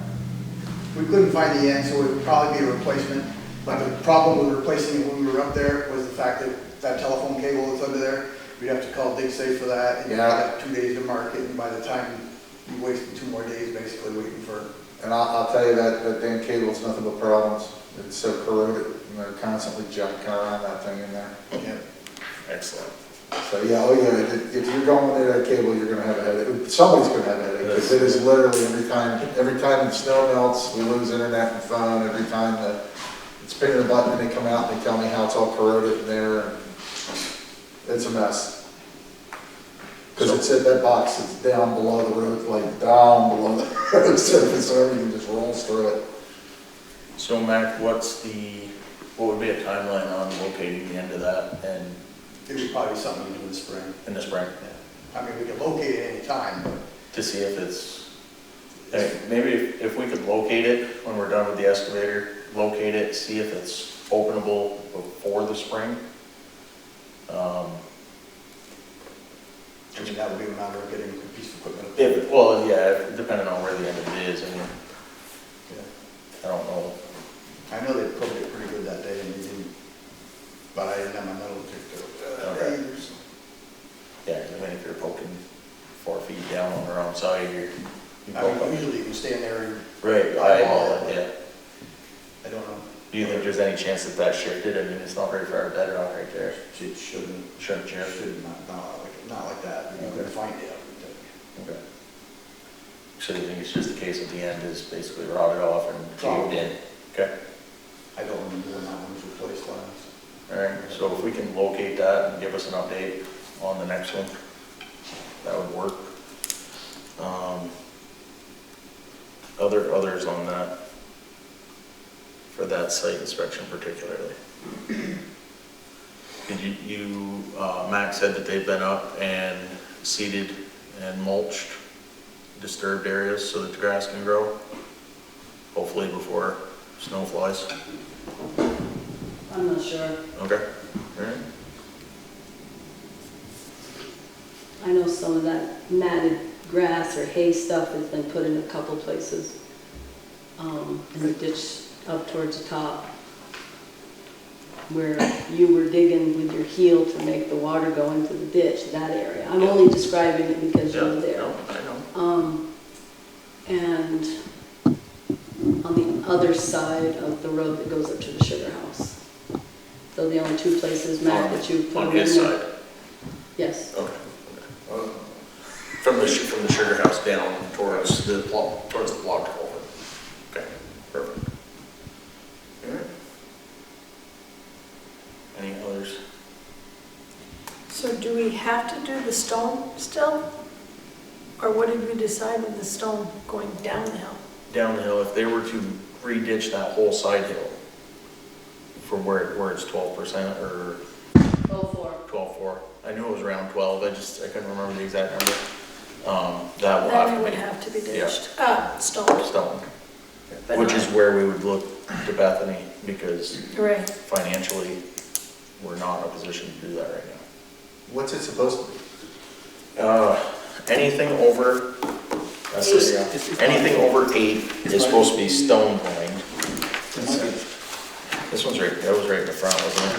We couldn't find the end, so it would probably be a replacement. But the problem with replacing it when we were up there was the fact that that telephone cable that's under there, we'd have to call DigSafe for that. And you Yeah. got 2 days to mark it, and by the time, you wasted 2 more days basically waiting for. and I'll tell you that damn cable's nothing but problems. It's so corroded, and they're constantly junking around that thing in there. Yeah. Excellent. So, yeah, oh yeah, if you're going near that cable, you're gonna have a headache. Somebody's gonna have a headache, because it is literally every time the snow melts, we lose internet and phone, every time it's pinging a button and they come out and they tell me how it's all corroded in there, and it's a mess. Because it's in that box, it's down below the road, like down below the surface, so everything just rolls through it. So Mac, what would be a timeline on locating the end of that and It would probably be something to do in the spring. in the spring? I mean, we could locate it any time, but To see if it's, maybe if we could locate it when we're done with the excavator, locate it, see if it's openable before the spring. I mean, that would be a matter of getting a piece of equipment. Well, yeah, depending on where the end of it is, I mean, Yeah. I don't know. I know they probed it pretty good that day and they didn't, but I didn't have my metal detector that day either, so. Yeah, I mean, if you're poking 4 feet down on the wrong side, you I mean, usually you can stand there and, right, eyeball it, yeah. I don't know, Do you think there's any chance that shifted? I mean, it's not very far bedrock right there. it shouldn't, Shouldn't shift. not like that, you couldn't find it. Okay. So you think it's just the case at the end is basically rotted off and caved in? Okay. I don't remember when that one was replaced last. All right, so if we can locate that and give us an update on the next one, that would work. Others on that. for that site inspection particularly. Did Max said that they've been up and seeded and mulched disturbed areas so that the grass can grow, hopefully before snow flies. I'm not sure. Okay, all right. I know some of that matted grass or hay stuff has been put in a couple places. In the ditch up towards the top, where you were digging with your heel to make the water go into the ditch, that area. I'm only describing it because you were there. No, I know. And on the other side of the road that goes up to the sugar house. So the only two places, Matt, that you put On them in his there. side? Yes. Okay. From the sugar house down towards the block culvert. Okay, perfect. All right. Any others? So do we have to do the stone still? Or what did we decide with the stone going down the hill? Down the hill, if they were to re-ditch that whole side hill from where it's 12% or 12.4. I knew it was around 12, I couldn't remember the exact number. That will Then have it to would be have to be yeah. ditched. Stone. stone, But which not- is where we would look to Bethany because Right. financially, we're not in a position to do that right now. What's it supposed to be? Anything over, anything over 8 is supposed to be stone lined. This one's right, that was right in the front, wasn't it?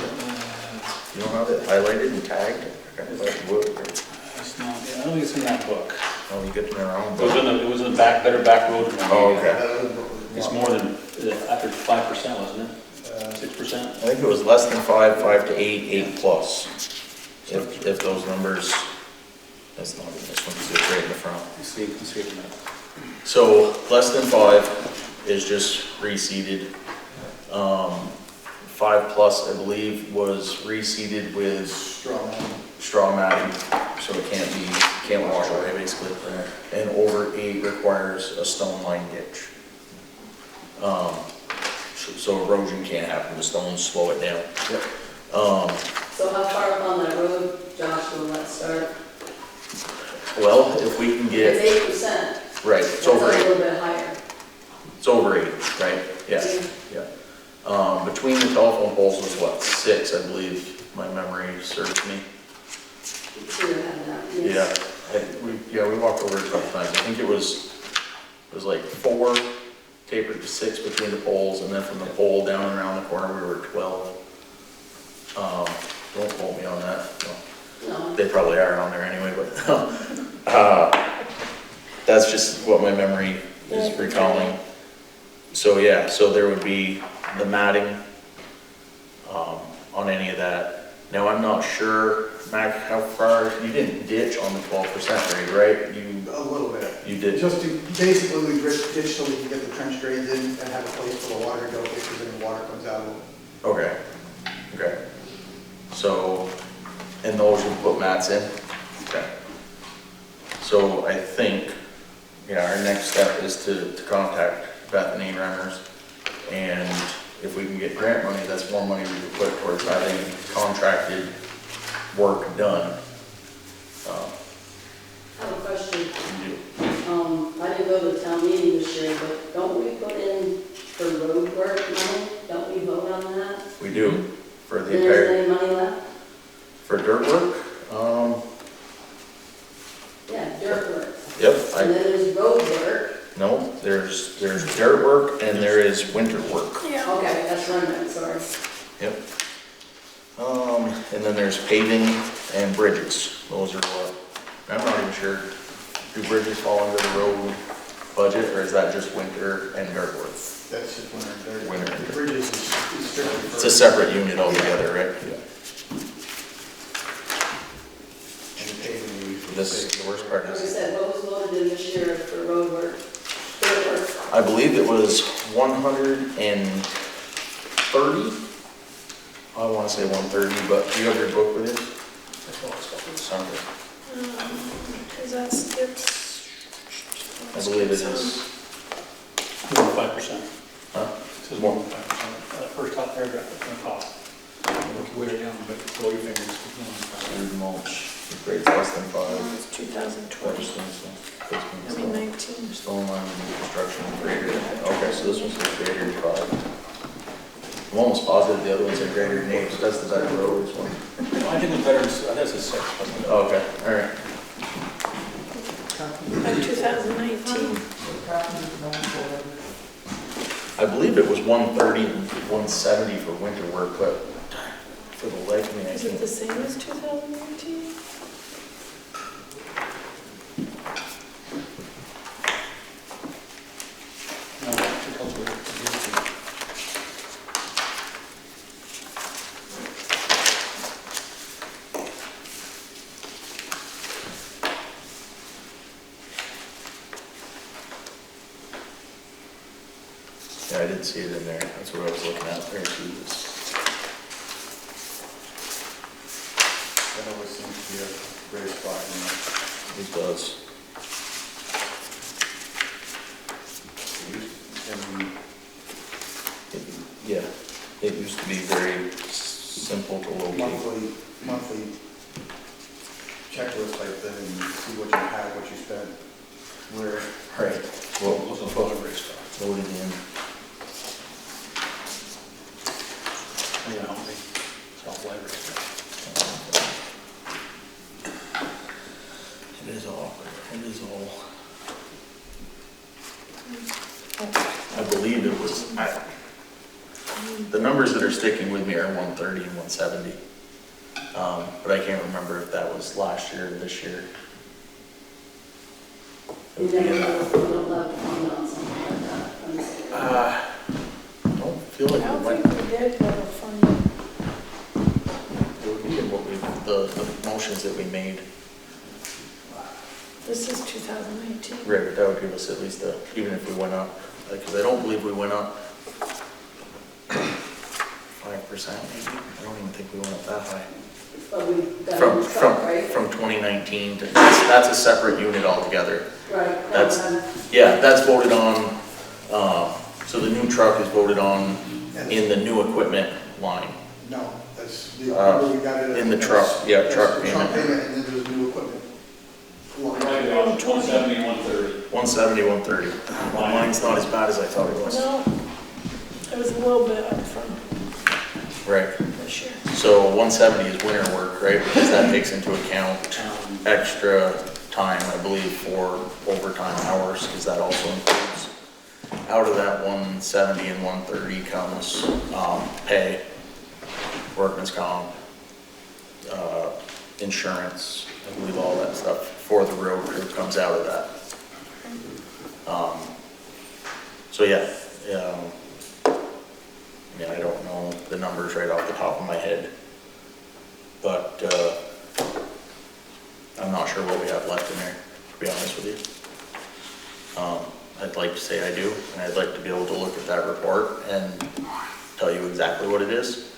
You don't have it highlighted and tagged? Okay, like wood. It's not, yeah, I don't think it's in that book. Oh, you get them around. It was in the back, Better Back Road. Oh, okay. It's more than, after 5%, wasn't it? 6%? I think it was less than 5, 5 to 8, 8 plus. If those numbers, that's not in this one, because it's right in the front. You see it in a minute. So less than 5 is just reseeded. 5 plus, I believe, was reseeded with straw matting, so it can't wash away basically. And over 8 requires a stone line ditch. So erosion can't happen, the stones slow it down. So how far up on that road, Josh, will that start? Well, if we can get, It's 8%. right, That's it's a over 8. little bit higher. It's over 8, right? Yes, yeah. Between the telephone poles was what, 6, I believe, my memory serves me. You should have had that, yes. Yeah, we walked over it a couple times. I think it was like 4 tapered to 6 between the poles, and then from the pole down and around the corner, we were 12. Don't quote me on that. No. They probably are on there anyway, but that's just what my memory is recalling. So yeah, so there would be the matting on any of that. Now I'm not sure, Mac, how far, you didn't ditch on the 12% grade, right? A little bit. You did. Just to, basically, we ditch so we can get the trench drains in and have a place for the water to go if there's any water comes out of them. Okay, okay. So, and those would put mats in? Okay. So I think, our next step is to contact Bethany Remmers, and if we can get grant money, that's more money we can put towards having contracted work done. I have a question. You do. I didn't go to the town meeting this year, but don't we put in for road work money? Don't we vote on that? We do, for the Is entire, there any money left? for dirt work, Yeah, dirt work. yep, And then there's road work. no, there's dirt work and there is winter work. Yeah. Okay, that's what I meant, sorry. Yep. And then there's paving and bridges. Those are what, I'm not even sure, do bridges fall under the road budget, or is that just winter and dirt work? That's just winter and dirt. Winter and The dirt. bridges is strictly for. It's a separate unit altogether, right? Yeah. And the paving, we usually This, take- the worst part Like I is, said, what was voted in this year for road work? Dirt work. I believe it was 130. I want to say 130, but do you have your book with you? That's what it's called, it's Sunday. Cause that's, it's. I believe it is. More than 5%. Huh? It says more than 5%. paragraph, it's gonna cost. Work your way down, but roll your fingers. Weird mulch, grades less than 5. It's 2020, I mean 19. Stone line, new construction, greater, okay, so this one's greater than 5. I'm almost positive the other one's a greater than 8, so that's the better road, this one. I think it's better, that's a 6. Oh, okay, all right. Of 2019. I believe it was 130 and 170 for winter work, but for the life of me, I Is it can't. the same as 2019? No, agricultural. Yeah, I didn't see it in there, that's what I was looking at there too. That always seems to be a great spot, you know. It does. And Yeah, it used to be very simple to locate. monthly checklist type thing, and you see what you have, what you spent, where. Right. Well, what's a photo race car? Loaded in. Yeah, I don't think it's all flight race car. It is all, I believe it was, the numbers that are sticking with me are 130 and 170. But I can't remember if that was last year or this year. You never know if we're allowed to find out something like that. Don't feel I like don't we went, think we did have a fund. it would be in what we, the motions that we made. This is 2019. Right, but that would give us at least a, even if we went up, because I don't believe we went up 5% maybe. I don't even think we went up that high. But we got a new truck, right? From 2019 to, that's a separate unit altogether. Right. That's, yeah, that's voted on, so the new truck is voted on in the new equipment line. No, that's, we got it. In the truck, yeah, That's truck the payment. and then there's new equipment. Right now, it's 170, 130. 170, 130. Well, mine's not as bad as I thought it was. No, it was a little bit up from Right, this year. so 170 is winter work, right? Because that takes into account extra time, I believe, for overtime hours, because that also includes, out of that 170 and 130 comes pay, workman's comp, insurance, I believe all that stuff for the road crew comes out of that. So yeah, I mean, I don't know the numbers right off the top of my head, but I'm not sure what we have left in there, to be honest with you. I'd like to say I do, and I'd like to be able to look at that report and tell you exactly what it is,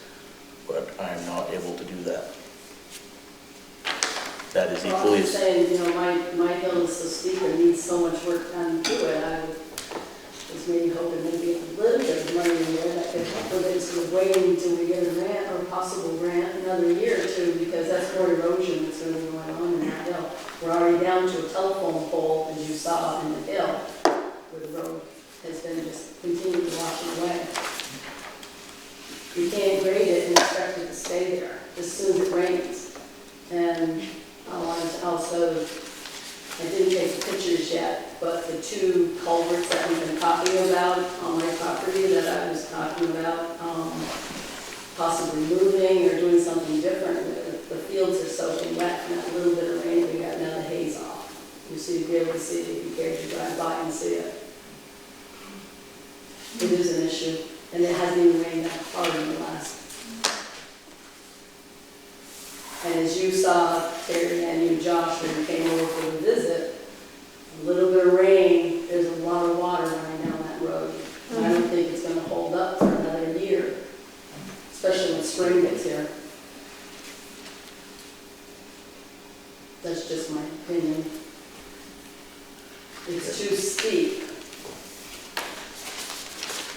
but I'm not able to do that. That is Well, equally I'm as, saying, you know, my hill is so steep and needs so much work done to it, I was maybe hoping maybe a little bit of money in there that could help with it, instead of waiting until we get a grant or a possible grant another year or two, because that's more erosion that's really going on in that hill. We're already down to a telephone pole, as you saw in the hill, where the road has been just continuing to wash away. You can't grade it and expect it to stay there as soon as it rains. And I wanted to also, I didn't take the pictures yet, but the two culverts that we've been talking about on my property that I was talking about, possibly moving or doing something different. The fields are soaking wet, and that little bit of rain, we got now the haze off. So you'd be able to see it if you cared to drive by and see it. It is an issue, and it hasn't even rained that hard in the last. And as you saw, Terry and you, Josh, when you came over for the visit, a little bit of rain, there's a lot of water running down that road. And I don't think it's gonna hold up for another year, especially when spring gets here. That's just my opinion. It's too steep.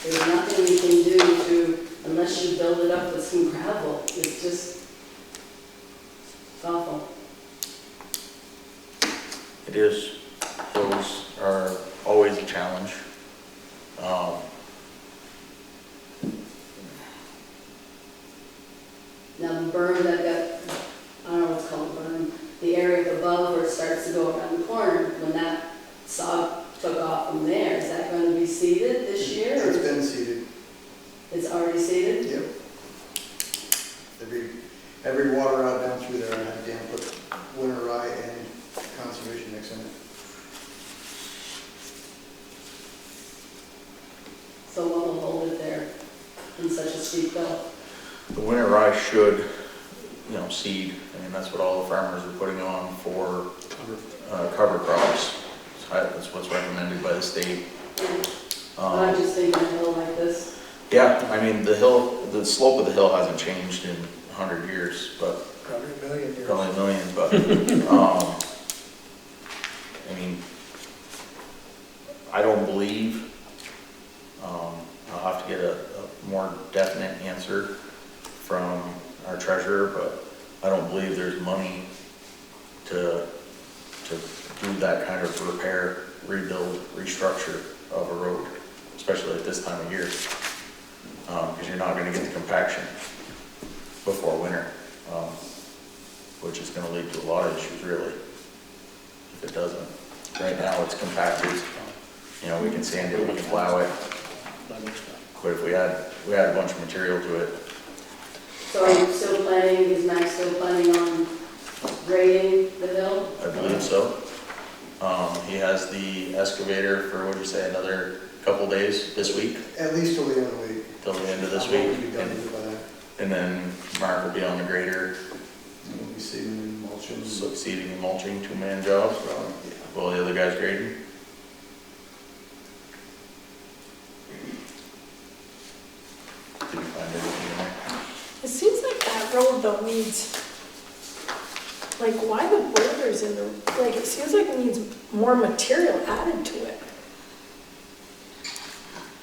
There's nothing we can do to, unless unless you build it up with some gravel. It's just, it's awful. It is. Those are always a challenge. Now the berm that got, I don't know what's called a berm, the area above where it starts to go around the corner, when that sod took off from there, is that going to be seeded this year? or It's been seeded. It's already seeded? Yep. Every water route down through there, I had Dan put winter rye and conservation mix in it. So what will hold it there in such a steep hill? The winter rye should, seed. I mean, that's what all the farmers are putting on for cover crops. That's what's recommended by the state. But I'm just thinking a hill like this. Yeah, I mean, the slope of the hill hasn't changed in 100 years, but Probably a million years. probably a million, but, I mean, I don't believe, I'll have to get a more definite answer from our treasurer, but I don't believe there's money to do that kind of repair, rebuild, restructure of a road, especially at this time of year. Because you're not gonna get the compaction before winter, which is gonna lead to a lot of issues really, if it doesn't. Right now it's compacted, we can sand it, we can plow it, but if we had a bunch of material to it, So are you still planning, is Max still planning on grading the hill? I believe so. He has the excavator for, what'd you say, another couple days this week, At least till the end of the week. till the end of this I'm hoping week. to be done with it by then. And then Mark will be on the grader, And we'll be seeding and mulching. seeding and mulching, two-man jobs, while the other guy's grading. Did you find anything in there? It seems like that road though needs, like why the boulders in the, like it seems like it needs more material added to it.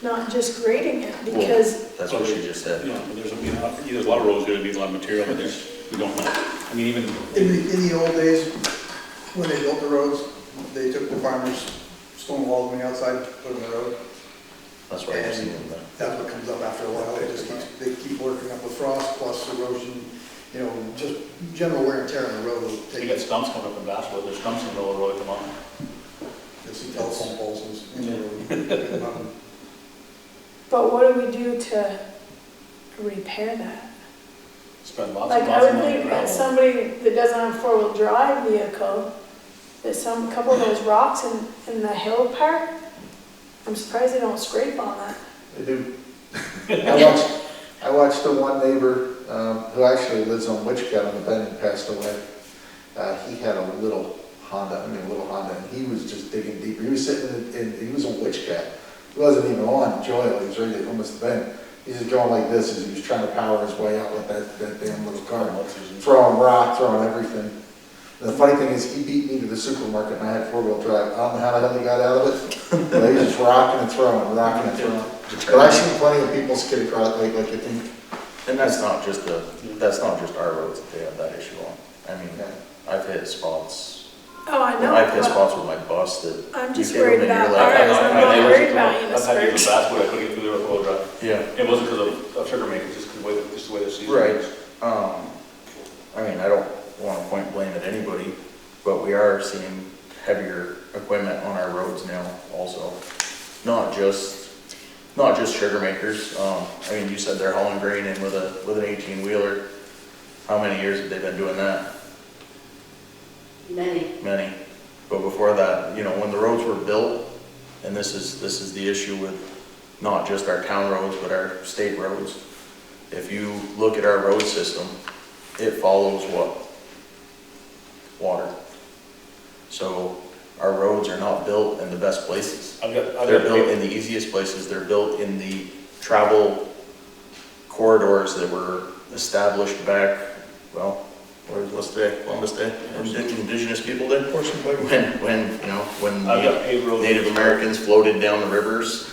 Not just grading it, because, That's what she just said. Yeah, but there's a lot of roads that need a lot of material, but we don't know. I mean, even, In the old days, when they built the roads, they took the farmers' stone walls on the outside, put them in the road. That's what I'm seeing. That's what comes up after a while. They keep working up with frost plus erosion, just general wear and tear on the road will you take got it. stumps coming up in Basswood, there's stumps in the middle of the road, come on. You'll see telephone poles in the road. but what do we do to repair that? Spend lots Like and I lots of would money think on that gravel. somebody that doesn't have a four-wheel drive vehicle, that couple of those rocks in the hill part, I'm surprised they don't scrape on that. They do. I watched the one neighbor, who actually lives on Witchcat on the bend and passed away. He had a little Honda, and he was just digging deeper. He was sitting he was on Witchcat. He wasn't even on Joyle, he was right at almost the bend. He's just going like this as he was trying to power his way out with that damn little car. Throwing rock, throwing everything. And the funny thing is, he beat me to the supermarket and I had four-wheel drive. I don't know how the hell he got out of it. But he was just rocking and throwing, rocking and throwing. But I've seen plenty of people skid across, like you think. And that's not just our roads that they have that issue on. I mean, I've hit spots, Oh, I know. I've hit but spots with my bus that. I'm just you hit worried them and about you're like, ours, I'm not worried about you, I've had to use Spurs. Basswood, I couldn't get through there with four-wheel drive. Yeah. It wasn't because of sugar making, just the way the season Right. is. I mean, I don't want to point blame at anybody, but we are seeing heavier equipment on our roads now also. Not just sugar makers. I mean, you said they're hauling grain in with an 18-wheeler. How many years have they been doing that? Many. But before that, when the roads were built, and this is the issue with not just our town roads, but our state roads. If you look at our road system, it follows what? Water. So our roads are not built in the best places. They're built in the easiest places. They're built in the travel corridors that were established back, well, what's today? Columbus Day? Indigenous people did? When I've got paved roads. Native Americans floated down the rivers.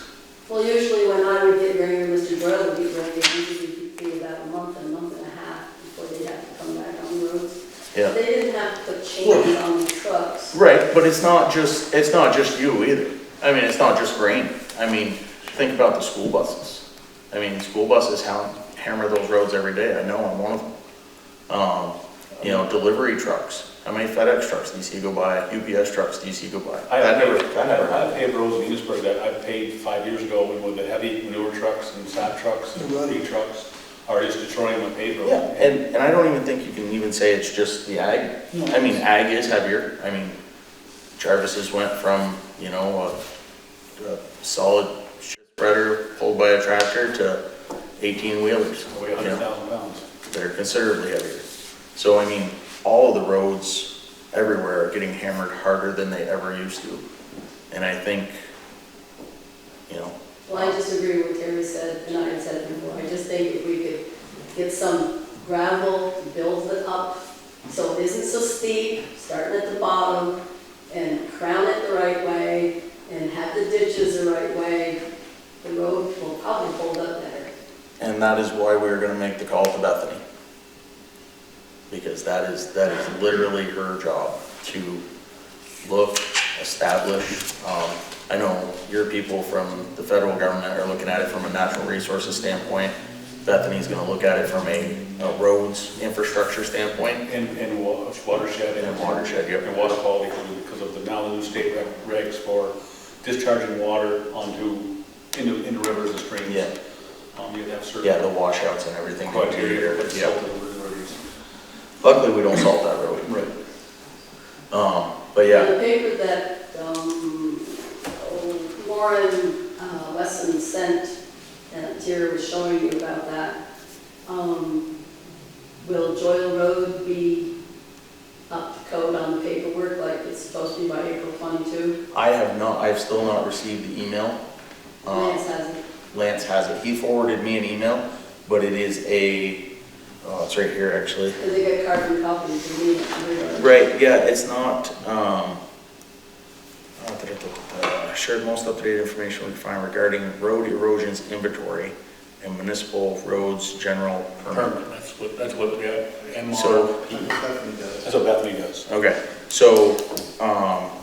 Well, usually when I would get grain, or Mr. Doyle would get grain, usually about a month and a half before they'd have to come back on the roads. Yeah. They didn't have to put chains on the trucks. Right, but it's not just you either. I mean, it's not just grain. I mean, think about the school buses. I mean, school buses hammer those roads every day. I know I'm one of them. You know, delivery trucks. How many FedEx trucks do you see go by? UPS trucks do you see go by? I have paved roads in Enosburg that I paved 5 years ago with the heavy manure trucks and sap trucks and big trucks are just destroying my paved road. Yeah, and I don't even think you can even say it's just the ag. No. I mean, ag is heavier. I mean, Jarvis's went from, you know, a solid shit spreader pulled by a tractor to 18 wheelers. Weigh 100,000 pounds. They're considerably heavier. So I mean, all of the roads everywhere are getting hammered harder than they ever used to. And I think, you know. Well, I just agree with what Terry said, and I had said before, I just think if we could get some gravel, build it up, so it isn't so steep, starting at the bottom, and crown it the right way, and have the ditches the right way, the road will probably hold up better. And that is why we're gonna make the call to Bethany. Because that is literally her job, to look, establish. I know your people from the federal government are looking at it from a natural resources standpoint. Bethany's gonna look at it from a roads infrastructure standpoint. And watershed. And watershed, yep. And water quality because of the now the new state regs for discharging water into rivers and streams. Yeah. You have certain. Yeah, the washouts and everything. Criteria, but Yeah. salt and rivers. Luckily, we don't salt that road. Right. But yeah. The paper that Lauren Wesson sent, and Terry was showing you about that, will Joyle Road be up to code on the paperwork like it's supposed to be by April 22? I've still not received the email. Lance hasn't. Lance has it. He forwarded me an email, but it is it's right here actually. Because they got carbon copies to me. Right, yeah, it's not, shared most up-to-date information we can find regarding road erosions inventory and municipal roads general permit. That's what, yeah. And So- that's what Bethany does. Okay, so,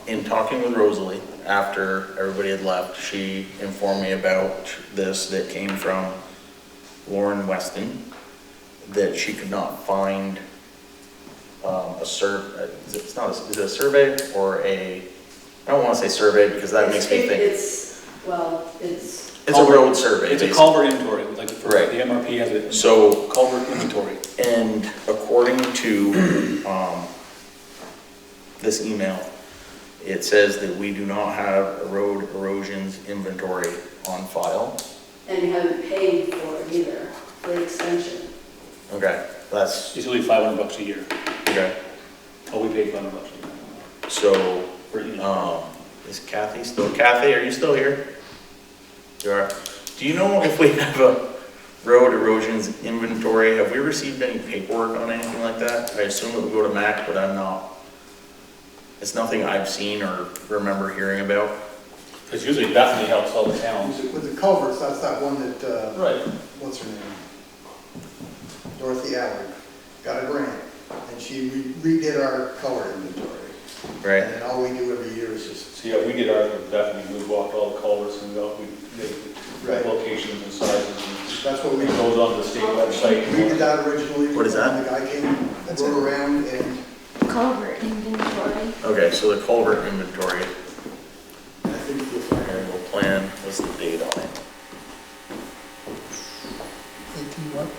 in talking with Rosalie, after everybody had left, she informed me about this that came from Lauren Weston, that she could not find is it a survey or I don't want to say survey because that makes me think. It's It's a road survey. It's a basically. culvert inventory, like Right. the MRP has it. So- Culvert inventory. And according to this email, it says that we do not have a road erosions inventory on file. And you haven't paid for it either, the extension. Okay, that's, It's usually $500 a year. okay. Oh, we paid $500 a year. So, For each. is Kathy, are you still here? You are. Do you know if we have a road erosions inventory? Have we received any paperwork on anything like that? I assume it would go to Mac, but I'm not. It's nothing I've seen or remember hearing about. Because usually Bethany helps all the towns. With the culverts, that's that one that, Right. what's her name? Dorothy Allard got a grant, and she redid our color inventory. Right. And then all we do every year is just, So yeah, we did ours with Bethany. We walked all the culverts and we did Right. locations and sizes. And that's what we, it goes on the state website. we did that originally. What is that? The guy came, rode around and Culvert inventory. Okay, so the culvert inventory, I think you'll find annual plan, what's the date on it? 18 what?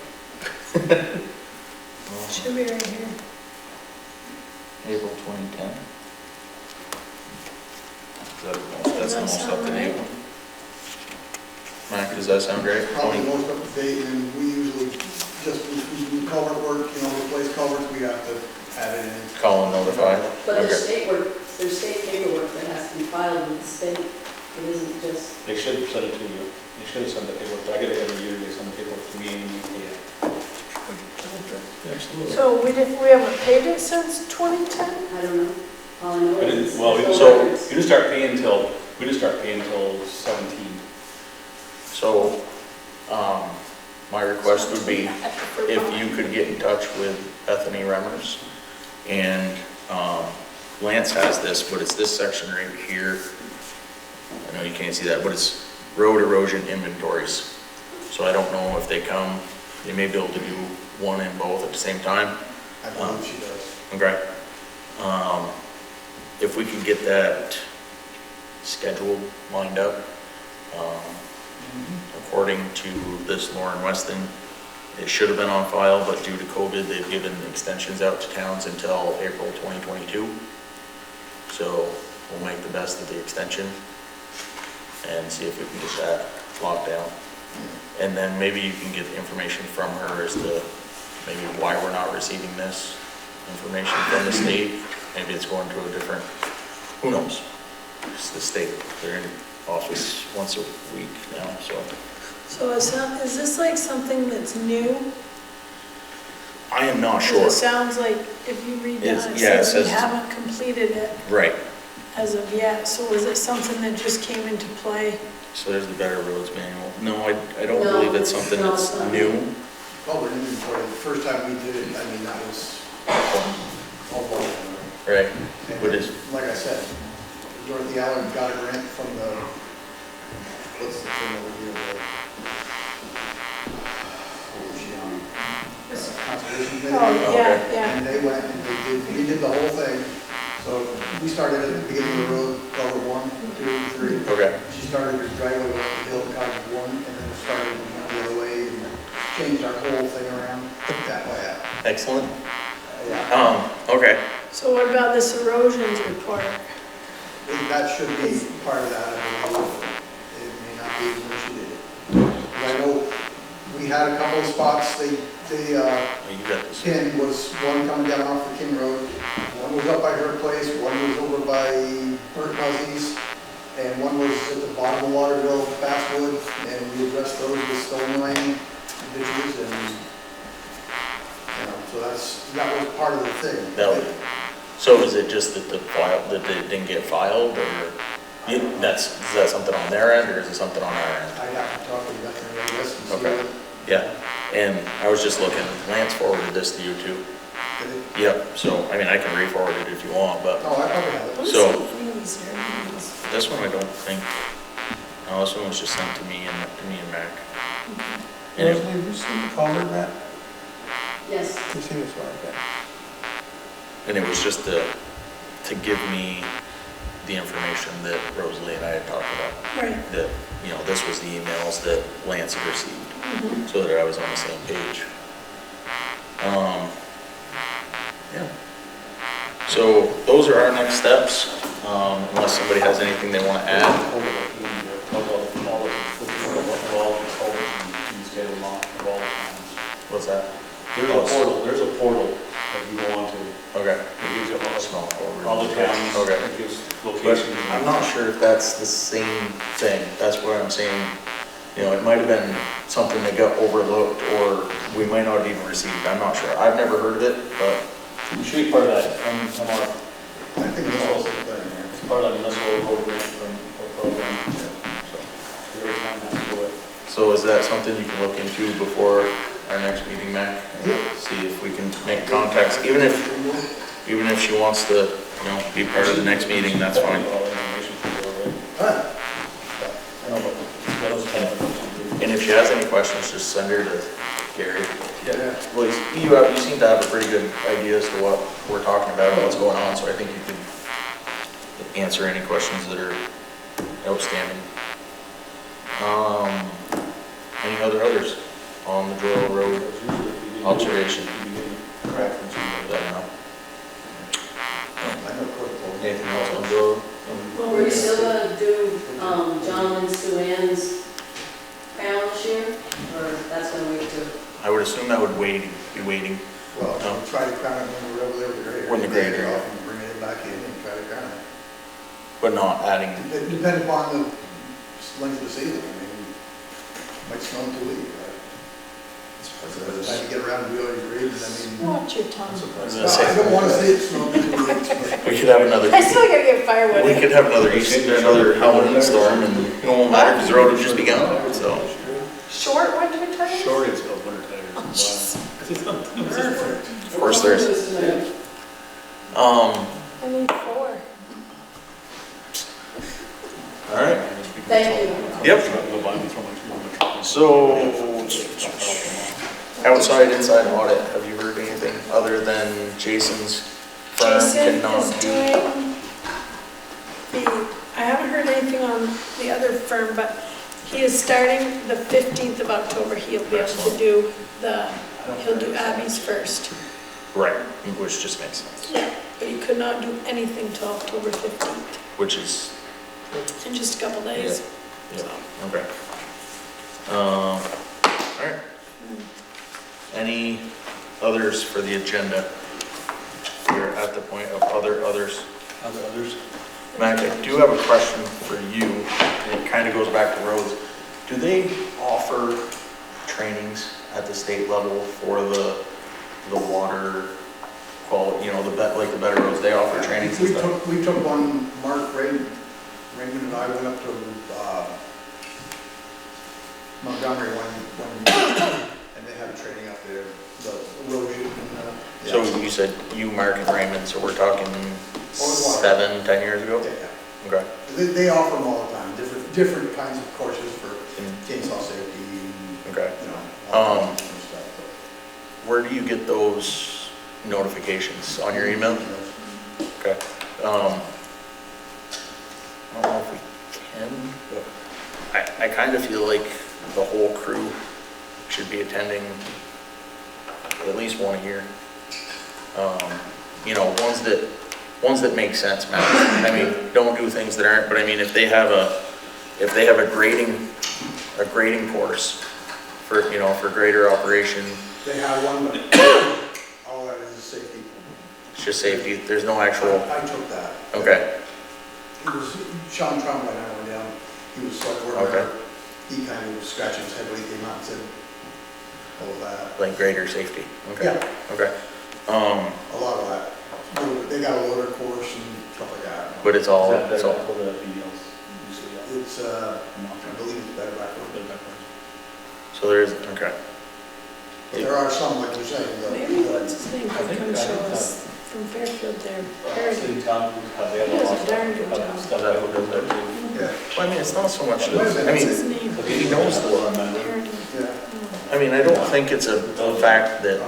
Should be right here. April 2010. That's the most up-to-date one. Mac, does that sound great? probably most up to date, and we usually just, we do culvert work, replace culverts, we have to add it in. Call and notify? But Okay. there's state paperwork that has to be filed with the state. It isn't just, They should send it to you. They should have sent the paperwork. I get it every year. They send the paperwork to me and we pay it. Absolutely. So we haven't paid it since 2010? I don't know. All I know is. Well, there's so- no records. we didn't start paying until 17. So, my request would be if you could get in touch with Bethany Remmers, and Lance has this, but it's this section right here. I know you can't see that, but it's road erosion inventories. So I don't know if they come, they may be able to do one and both at the same time. I believe she does. Okay. If we can get that scheduled, lined up, according to this Lauren Weston, it should have been on file, but due to COVID, they've given extensions out to towns until April 2022. So we'll make the best of the extension and see if we can get that locked down. And then maybe you can get information from her as to maybe why we're not receiving this information from the state. Maybe it's going to a different, who knows? It's the state, they're in office once a week now, so. So is this like something that's new? I am not 'Cause sure. it sounds like, if you read It's- that, it yeah, it says we says- haven't completed it Right, as of yet. So is it something that just came into play? so there's the Better Roads Manual. No, I don't No, believe it's it's something not that's something. new. Culvert inventory, the first time we did it, I mean, that was all over. Right, And but it's, like I said, Dorothy Allen got a grant from the, what's the thing over here, what was she on? Conservation Committee. Oh, yeah, yeah. And they went and we did the whole thing. So we started at the beginning of the road, culvert 1, 2, 3. okay, She started her driveway up the hill, cottage 1, and then started the other way and changed our whole thing around that way out. excellent. Yeah. Okay, So what about this erosions report? That should be part of that, I believe. It may not be when she did it. But I know we had a couple of spots, well, you got this. Ken was one coming down off the King Road, one was up by her place, one was over by Bert Muzzy's, and one was at the bottom of Waterville, Basswood, and we addressed those with stone line ditches, and, you know, so that was part of the thing. That would- So is it just that the file, that it didn't get filed, or is that something on their end, or is it something on our end? I'd have to talk to Bethany, I guess, and see Okay. what Yeah, and I was just looking, Lance forwarded this to you too. did it. Yep, so, I mean, I can re-forward it if you want, but Oh, I probably have it. What is So- it? These here, these. this one I don't think, no, this one was just sent to me and Mac. And it- Rosalie, have you seen the culvert map? Yes. You've seen this one, okay. And it was just to give me the information that Rosalie and I had talked about. Right. That, you know, this was the emails that Lance had received, so that I was on the same page. Yeah. So those are our next steps, unless somebody has anything they want to add. What's that? There's a portal that you go onto. Okay. It gives you All all the towns. Okay. It gives But locations. I'm not sure if that's the same thing. That's what I'm saying. You know, it might have been something that got overlooked, or we might not have even received. I'm not sure. I've never heard of it, but It should be part of that, MR, I think it's also there. it's part of that municipal road grant program. So, every town has to do it. so is that something you can look into before our next meeting, Mac? See if we can make contacts, even if she wants to, you know, be part of the next meeting, that's fine. All the information for you already. Alright. I know, but that was kind of. And if she has any questions, just send her to Gary. Yeah. Well, you seem to have a pretty good idea as to what we're talking about and what's going on, so I think you could answer any questions that are outstanding. Any others on the Doyle Road observation? Correct. from somebody. Let me know. I know Kurt. Anything else on Doyle? Well, Were you still gonna do, John and Sue Ann's panel this year, or that's gonna wait till? I would assume that would be waiting. Well, I'll try to crown it when we're over there with the grader. When the grader, yeah. Off and bring it back in and try to crown it. But not adding, It depends upon the length of the season, I mean, might snow in 2 weeks, right? By the time you get around to doing your grading, I mean. Watch your tongue. I don't wanna see it snow in 2 weeks, but. we could have another, I still gotta get firewood. we could have another Halloween storm and it won't matter because the road would just be gone, so. short winter tires? Short is of winter tires. Oh, jeez. Of course there is. I need 4. All right, Thank you. Yep. Go buy me, throw my truck in. so outside, inside audit, have you heard anything other than Jason's firm Jason cannot is do? doing I haven't heard anything on the other firm, but he is starting the 15th of October. He'll be able to do he'll do Abby's first. Right, which just makes sense, Yeah, but he could not do anything till October 15th, which is, in just a couple days. yeah, So, okay. All right. Any others for the agenda? We're at the point of others. Others? Mac, I do have a question for you, and it kind of goes back to roads. Do they offer trainings at the state level for the water quality, like the better roads, they offer trainings and stuff? We took one, Mark Raymond and I went up to Montgomery and they had a training up there, the erosion and So you said you, Mark, and Raymond, so we're talking Oh, 7, 10 years ago? yeah. Okay. They offer them all the time, different kinds of courses for chainsaw safety, Okay. all kinds of stuff. Where do you get those notifications? On your email? Okay. I don't know if we can, but I kind of feel like the whole crew should be attending at least one a year. Ones that make sense, Matt. I mean, don't do things that aren't, but I mean, if they have a grading course for grader operation, They have one, but all that is safety. it's just safety, there's no actual, I took that. okay, It was Sean Trumbull and I went down, he was select board Okay. member. He kind of scratched his head when he came out and said, all of that. like grader safety, okay, Yeah, okay. a lot of that. They got a loader course and stuff like that. But it's all, Is that it's all, better for the females? Usually, yeah. It's, I believe it's better back there. so there is, okay. But there are some, like you're saying, maybe what's his name could come show us from Fairfield there. Parody. City town, they have He does a lot of darn good stuff- job. stuff that would do that too. Yeah. Well, I mean, it's not so much, I What's mean, his name? he knows the law. Parody. Yeah. I mean, I don't think it's a fact that,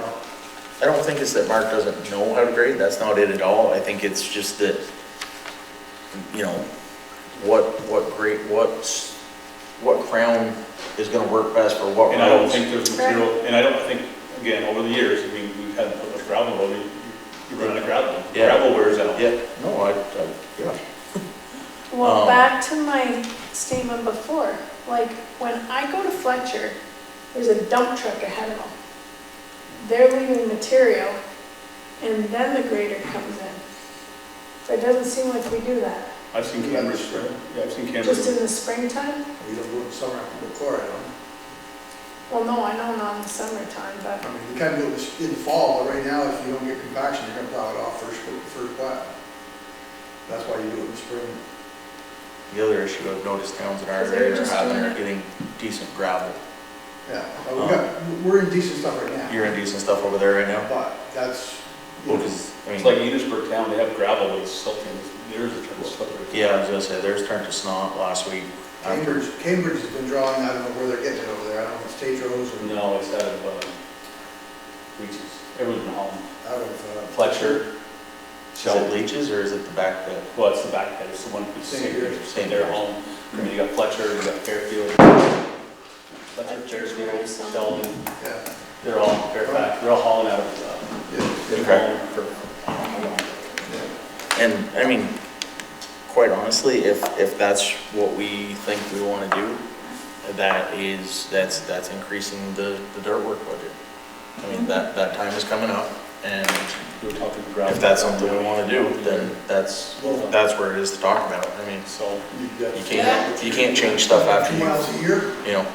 I don't think it's that Mark doesn't know how to grade, that's not it at all. I think it's just that, what crown is gonna work best for what And I don't roads. think there's material, and I don't think, again, over the years, I mean, we've had put much gravel road, you run out of gravel. Yeah. Gravel wears out. Yeah, no, yeah. Well, back to my statement before, like, when I go to Fletcher, there's a dump truck ahead of them. They're leaving material, and then the grader comes in. But it doesn't seem like we do that. I've seen Cambridge, yeah, I've seen Cambridge. Just in the springtime? We don't do it in summer after the chloride on. Well, no, I know not in the summertime, but, I mean, you can do it in the fall, but right now, if you don't get compaction, you're gonna plow it off first plow. That's why you do it in the spring. The other issue I've noticed towns in our Because they're area are just having doing are it. getting decent gravel. Yeah, we're in decent stuff right now. You're in decent stuff over there right now? But that's, Well, 'cause, I It's mean, like Enosburg town, they have gravel, but it's silting, theirs are turned slippery. yeah, I was gonna say, theirs turned to snot last week. after- Cambridge has been drawing, I don't know where they're getting it over there, I don't know if it's Tetros or No, it's out of, Reaches, everyone's been hauling. out of, Fletcher, Is it leeches or is it the back pit? well, it's the back pit, it's the one who's Same here. same there hauling. I mean, you got Fletcher, you got Fairfield. Fletcher, Fairfield, Sheldon, yeah. they're all, Fairfax, they're all hauling out of, they're Okay. hauling for, And, I mean, quite honestly, if that's what we think we wanna do, that's increasing the dirt work budget. I mean, that time is coming up, and we were talking gravel. if that's something we wanna do, then that's where it is to talk about. I mean, So, you can't change stuff after 2 miles a year, you know,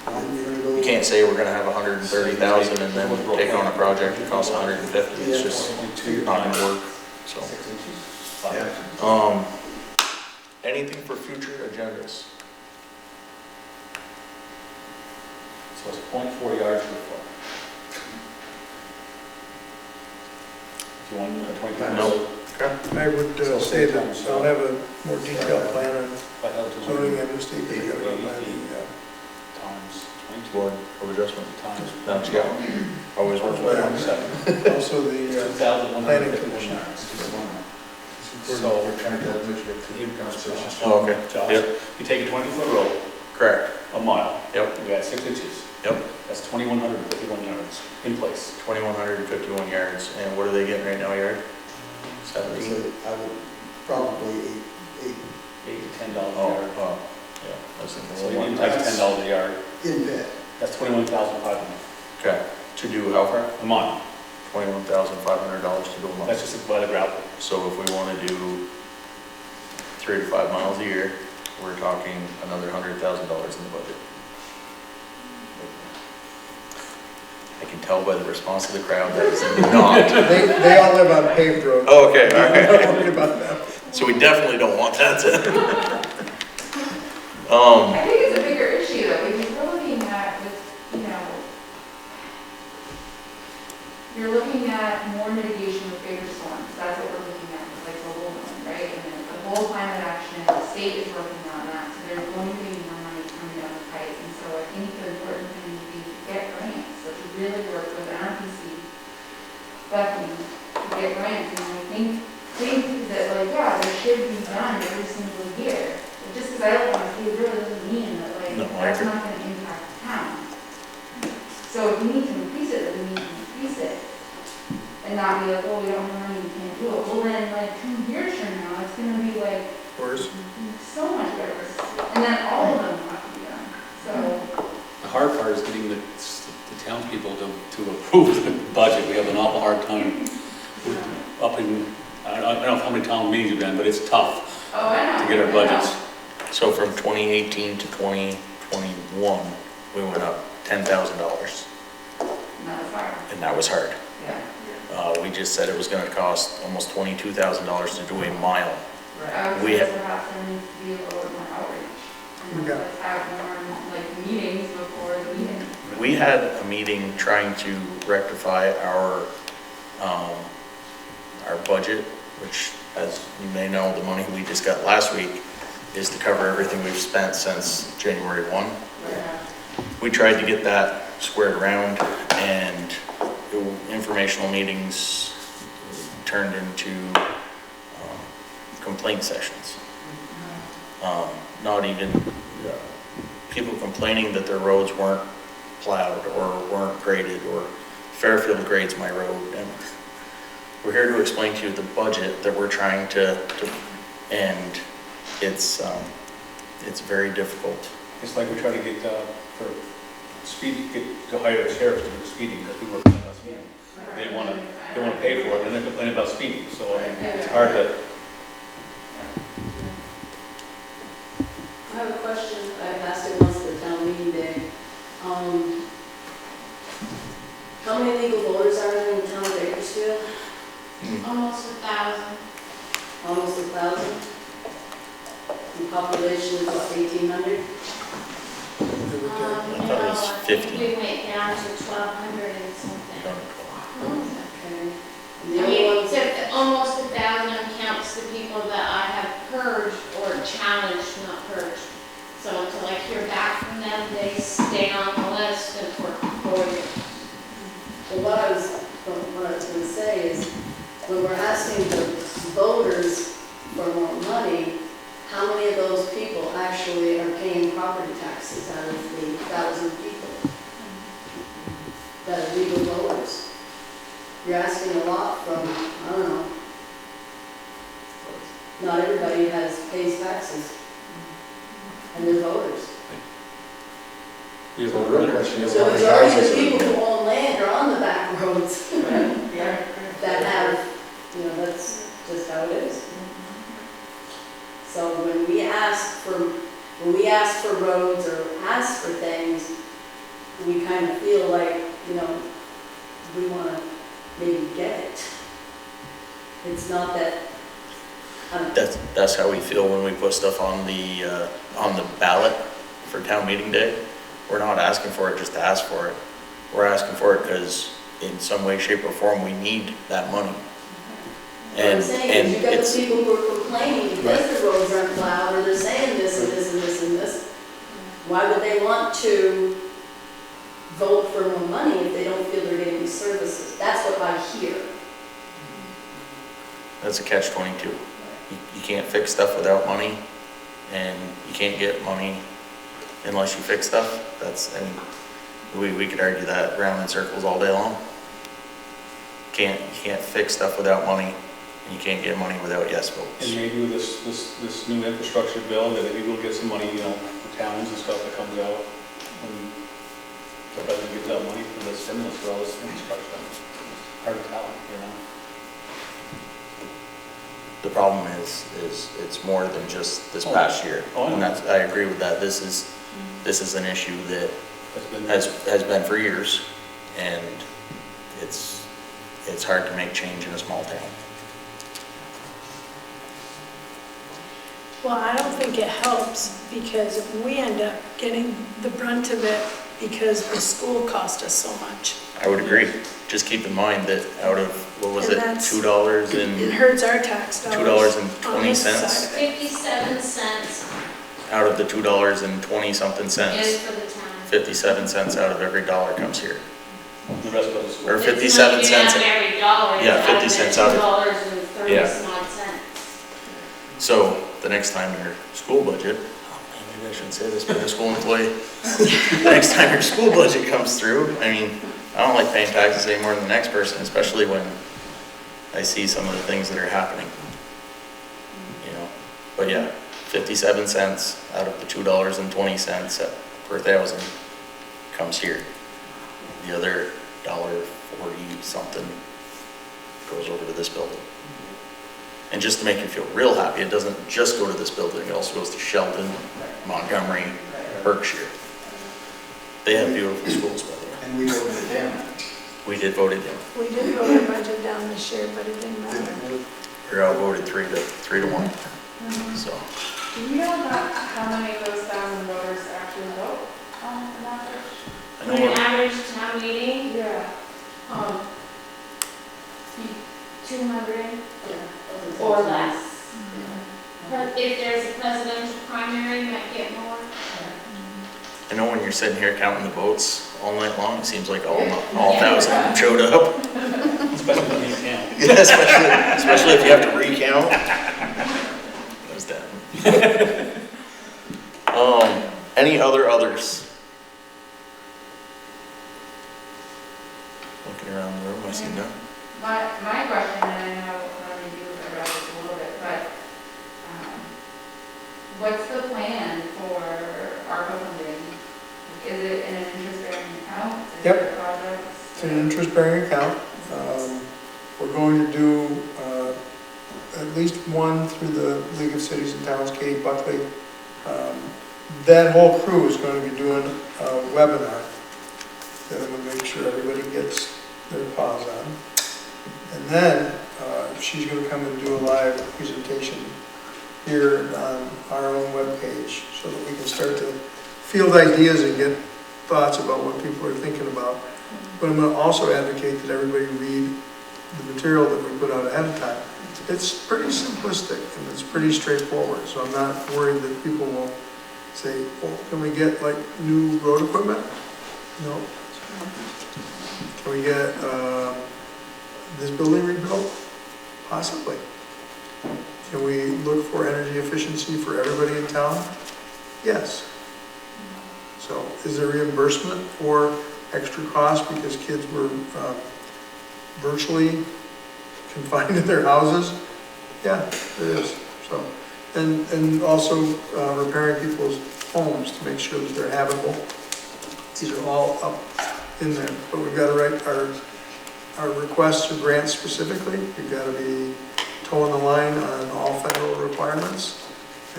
and you're gonna go. you can't say we're gonna have 130,000 and then take on a project that costs 150, it's just not gonna work, so. 6 inches. Yeah. Anything for future agendas? So it's 0.4 yards per foot. If you want a 20 times. No. I would say that I'll have a more detailed plan on zoning amnesty, but I got it on my, Times 22 Board of Adjustment. times. That's, yeah, always works better. also the planning 2,151 commission. yards. So we're trying to have a conversation. Oh, okay, Josh, yep, you take a 20-foot road, correct, a mile. Yep. You add 6 inches. yep, That's 2,151 yards in place. 2,151 yards, and what are they getting right now, yard? I 17? would probably eight $8 to $10 a Oh, yard. oh, yeah, that's in So the you one. need to $10 a yard. in bed. That's 21,500 Okay, to do how far? a mile. $21,500 to do a That's month. just by the gravel. So if we want to do 3 to 5 miles a year, we're talking another $100,000 in the budget. I can tell by the response of the crowd that it's not. They all live on paved roads. Oh, okay, all right. Don't worry about that. So we definitely don't want that to. I think it's a bigger issue though, because we're looking at with, you're looking at more mitigation with bigger storms. That's what we're looking at, with like the whole one, right? And then the whole climate action, the state is working on that, so there's going to be more money coming down the pipe. And so I think the important thing would be to get grants, so to really work with NRPC, Bethany, to get grants. And I think that like, yeah, they should be done every single year. But just because I don't want to see it really doesn't mean that like, No, I that's agree. not going to impact the town. So if we need to increase it, then we need to increase it. And not be like, oh, we don't have money, we can't do it. Well then, like 2 years from now, it's gonna be like Worse. so much better. And then all of them have to be done. So, The hard part is getting the townspeople to approve the budget. We have an awful hard time with upping, I don't know how many town meetings you've been, but it's tough oh, I know. to get our I know. budgets. So from 2018 to 2021, we went up $10,000, And that was hard. and that was hard. Yeah. We just said it was gonna cost almost $22,000 to do a mile. I would We say ha- perhaps there needs to be a little bit more outreach. And Yeah. let's have more like meetings before the meeting. We had a meeting trying to rectify our budget, which, as you may know, the money we just got last week is to cover everything we've spent since January 1. Yeah. We tried to get that squared around, and informational meetings turned into complaint sessions. Not even people complaining that their roads weren't plowed or weren't graded, or Fairfield grades my road. And we're here to explain to you the budget that we're trying to and it's very difficult. It's like we try to get for speed, get to hire a sheriff to do speeding because we work on that speeding. They want to pay for it and then complain about speeding. So I mean, it's hard to. I have a question, I asked it once at the town meeting day. How many legal voters are there in the town of Bakersfield? Almost 1,000. Almost 1,000. The population is what, 1,800? I thought it was 50. We went down to 1,200 and something. Okay. And I the mean, other ones, except almost 1,000 counts the people that I have purged or challenged, not purged. So until I hear back from them, they stay on the list and for 4 years. well, what I was going to say is, when we're asking the voters for more money, how many of those people actually are paying property taxes out of the 1,000 people that are legal voters? You're asking a lot from, I don't know. Not everybody pays taxes, and they're voters. We So the real question is, So how many majority of houses the are people there? who own land are on the back roads that have, that's just how it is. So when we ask for roads or ask for things, we kind of feel like, we want to maybe get it. It's not that, That's how we feel when we put stuff on the ballot for town meeting day. we're not asking for it just to ask for it. We're asking for it because in some way, shape or form, we need that money. What I'm And, saying and is, you've got the it's, people who are complaining because the roads aren't plowed, or they're saying this and this and this and this. Why would they want to vote for more money if they don't feel they're getting these services? That's what I hear. that's a catch-22. You can't fix stuff without money, and you can't get money unless you fix stuff. That's, I mean, we could argue that round in circles all day long. You can't fix stuff without money, and you can't get money without yes votes. And maybe with this new infrastructure bill, that maybe we'll get some money, you know, for towns and stuff that comes out. And the president gives out money for the stimulus for all this infrastructure. It's hard to tell, you know. The problem is it's more than just this past year. Oh, I know. And that's, I agree with that. This is an issue that has been for years, and it's hard to make change in a small town. Well, I don't think it helps because we end up getting the brunt of it because the school cost us so much. I would agree. Just keep in mind that out of, what was And it, that's- $2 It and hurts our tax dollars. $2.20 on this side of it. 57 cents out of the $2.20 is cents, for the town. 57 cents out of every dollar comes here. The rest goes to school. Or 57 cents. It's not even out of every dollar. Yeah, it's 50 cents out of- $2.30 Yeah. some odd cents. So the next time your school budget, oh man, maybe I shouldn't say this, being a school employee. The next time your school budget comes through, I mean, I don't like paying taxes any more than the next person, especially when I see some of the things that are happening. You know, but yeah, 57 cents out of the $2.20 per thousand comes here. The other $1.40 something goes over to this building. And just to make you feel real happy, it doesn't just go to this building, it also goes to Sheldon, Montgomery, Berkshire. They have beautiful schools, by the way. And we voted it down. We did vote it down. We did vote our budget down this year, but it didn't matter. We were outvoted 3-1. So, Do you know how many of those 1,000 voters actually vote on an average? I know An we're- average town meeting, Yeah. 200 or less. But if there's a presidential primary, you might get more. I know when you're sitting here counting the votes all night long, it seems like all 1,000 of them showed up. Especially when you can. Yeah, especially if you have to recount. That was down. Any others? Looking around the room, I see none. My question, and I know you addressed this a little bit, but what's the plan for ARPA funding? Is it in an interest-bearing account? Is Yep. there projects? It's an interest-bearing account. We're going to do at least one through the League of Cities and Towns, Katie Buckley. That whole crew is going to be doing a webinar that I'm going to make sure everybody gets their paws on. And then she's going to come and do a live presentation here on our own webpage so that we can start to field ideas and get thoughts about what people are thinking about. But I'm going to also advocate that everybody read the material that we put out ahead of time. It's pretty simplistic and it's pretty straightforward, so I'm not worried that people will say, well, can we get like new road equipment? No. Can we get this building rebuilt? Possibly. Can we look for energy efficiency for everybody in town? Yes. So is there reimbursement for extra costs because kids were virtually confined in their houses? Yeah, there is. So, and also repairing people's homes to make sure that they're habitable. These are all up in there, but we've got to write our requests or grants specifically. We've got to be toeing the line on all federal requirements,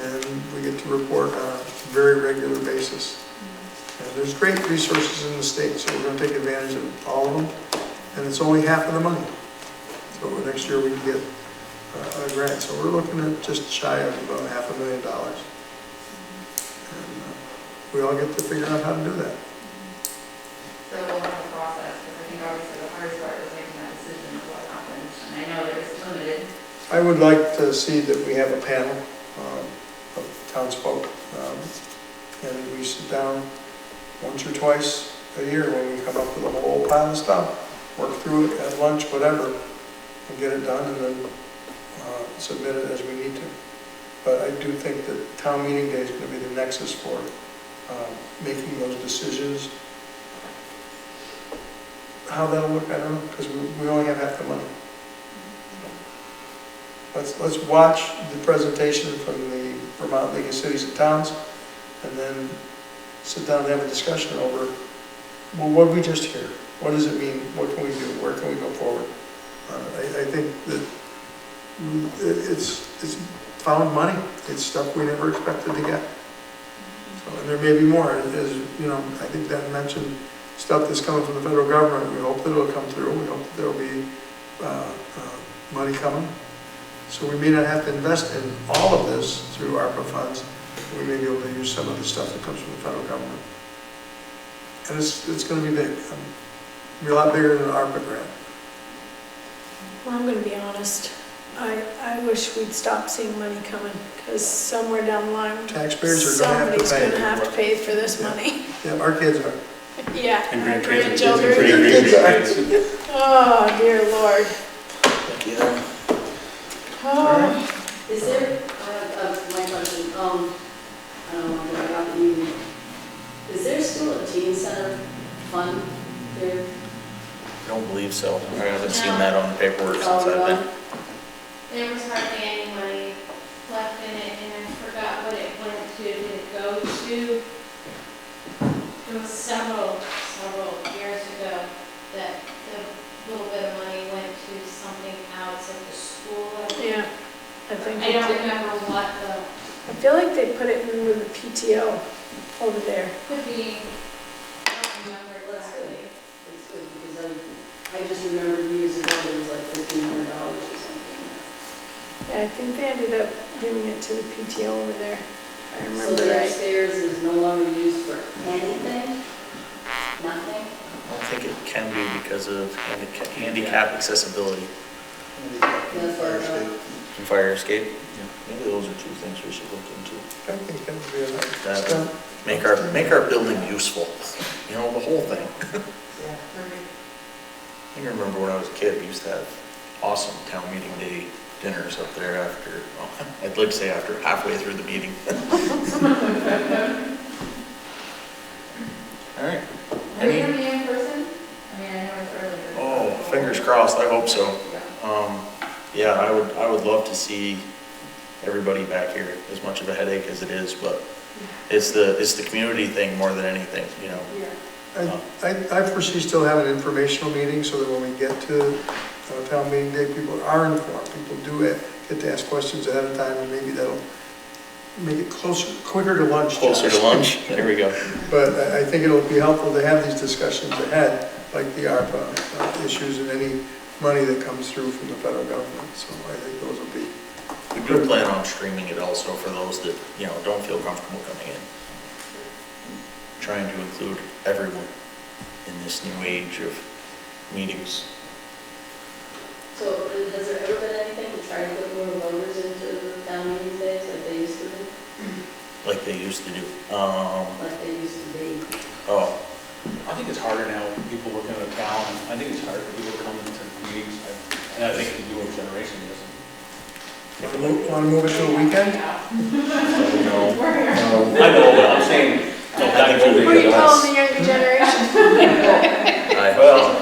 and we get to report on a very regular basis. And there's great resources in the state, so we're going to take advantage of all of them, and it's only half of the money. So next year we can get a grant. So we're looking at just shy of about $500,000. And we all get to figure out how to do that. So we'll have a process, because I think obviously the hardest part was making that decision of what happened, and I know that it's limited. I would like to see that we have a panel of townsfolk, and we sit down once or twice a year when we come up with a whole pile of stuff, work through it at lunch, whatever, and get it done, and then submit it as we need to. But I do think that town meeting day is going to be the nexus for making those decisions. How that'll look, I don't know, because we only have half the money. Let's watch the presentation from the Vermont League of Cities and Towns, and then sit down and have a discussion over, well, what did we just hear? What does it mean? What can we do? Where can we go forward? I think that it's found money. It's stuff we never expected to get. So, and there may be more. As you know, I think that mentioned stuff that's coming from the federal government. We hope that it'll come through. We hope that there'll be money coming. So we may not have to invest in all of this through ARPA funds. We may be able to use some of the stuff that comes from the federal government. And it's going to be big. It'll be a lot bigger than an ARPA grant. Well, I'm gonna be honest, I wish we'd stop seeing money coming, because somewhere down the line, Taxpayers are going to have to somebody's pay. gonna have to pay for this money. Yeah, our kids are. Yeah, And our grandkids. grandchildren. Grandkids. Oh, dear Lord. Yeah. Oh, Is there, my question, I don't know, I got the evening. Is there still a teen center fund there? I don't believe so. I haven't seen that on the paperwork since I've been. There was hardly any money left in it, and I forgot what it went to. Did it go to? It was several years ago that the little bit of money went to something else at the school. yeah, I think I it don't did. remember what the, I feel like they put it in with the PTO over there. could be, I don't remember That's good. exactly. It's good, because I just remember years ago, it was like $1,500 or something. Yeah, I think they ended up giving it to the PTO over there, if I So remember the right. upstairs is no longer used for anything? Nothing? I don't think it can be because of handicap accessibility That's Fire what, escape. and fire escape. Maybe those are two things we should look into. I think that would be a nice That start. make our building useful, you know, the whole thing. I can remember when I was a kid, we used to have awesome town meeting day dinners up there after, well, I'd like to say after halfway through the meeting. All right. Are we gonna be in person? I mean, I know it's early. but- Oh, fingers crossed, I hope so. Yeah. Yeah, I would love to see everybody back here, as much of a headache as it is, but it's the community thing more than anything, you know. I foresee still having an informational meeting so that when we get to town meeting day, people are informed. People do get to ask questions ahead of time, and maybe that'll make it quicker to lunch. Closer to Josh. lunch, there we go. But I think it'll be helpful to have these discussions ahead, like the ARPA issues and any money that comes through from the federal government. So I think those will be. We do plan on streaming it also for those that, you know, don't feel comfortable coming in. Trying to include everyone in this new age of meetings. so has there ever been anything to try to put more voters into the town meeting days like they used to do? Like they used to do. Like they used to be? Oh, I think it's harder now, with people working out of town. I think it's harder for people to come into meetings, and I think the newer generation doesn't. Want to move it to a weekend? no. I know, but I'm saying, no, that Who are you includes calling the younger generation? Well,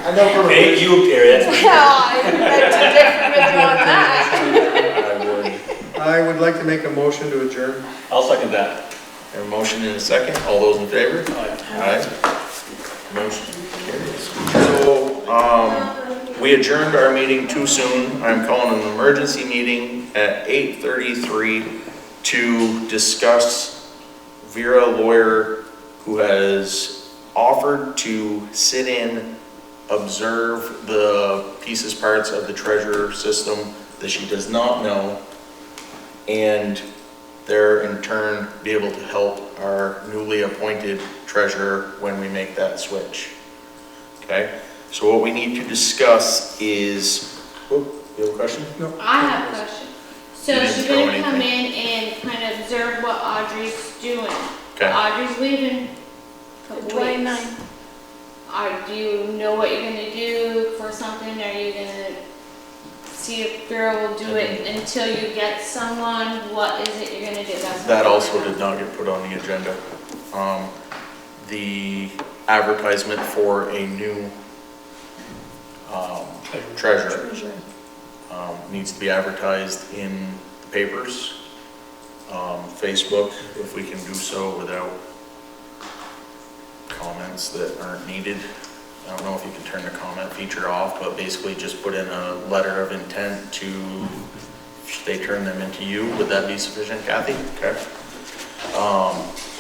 I know from hey, you up there, that's. I beg to differ with you on that. I would like to make a motion to adjourn. I'll second that. A motion in a second, all those in favor? Aye. Aye. Motion carries. So, we adjourned our meeting too soon. I'm calling an emergency meeting at 8:33 to discuss Vera Lawyer, who has offered to sit in, observe the pieces, parts of the treasurer system that she does not know, and there in turn be able to help our newly appointed treasurer when we make that switch. Okay, so what we need to discuss is, you have a question? No. I have a question. So You didn't she's throw gonna come anything. in and kind of observe what Audrey's doing. Okay. Audrey's leaving The a couple weeks. 29th. Do you know what you're gonna do for something? Are you gonna see if Vera will do it until you get someone? What is it you're gonna do? That's what That I also wanna did know. not get put on the agenda. The advertisement for a new treasurer Treasurer. needs to be advertised in the papers, Facebook, if we can do so without comments that aren't needed. I don't know if you can turn the comment feature off, but basically just put in a letter of intent to, they turn them into you. Would that be sufficient, Kathy? Okay.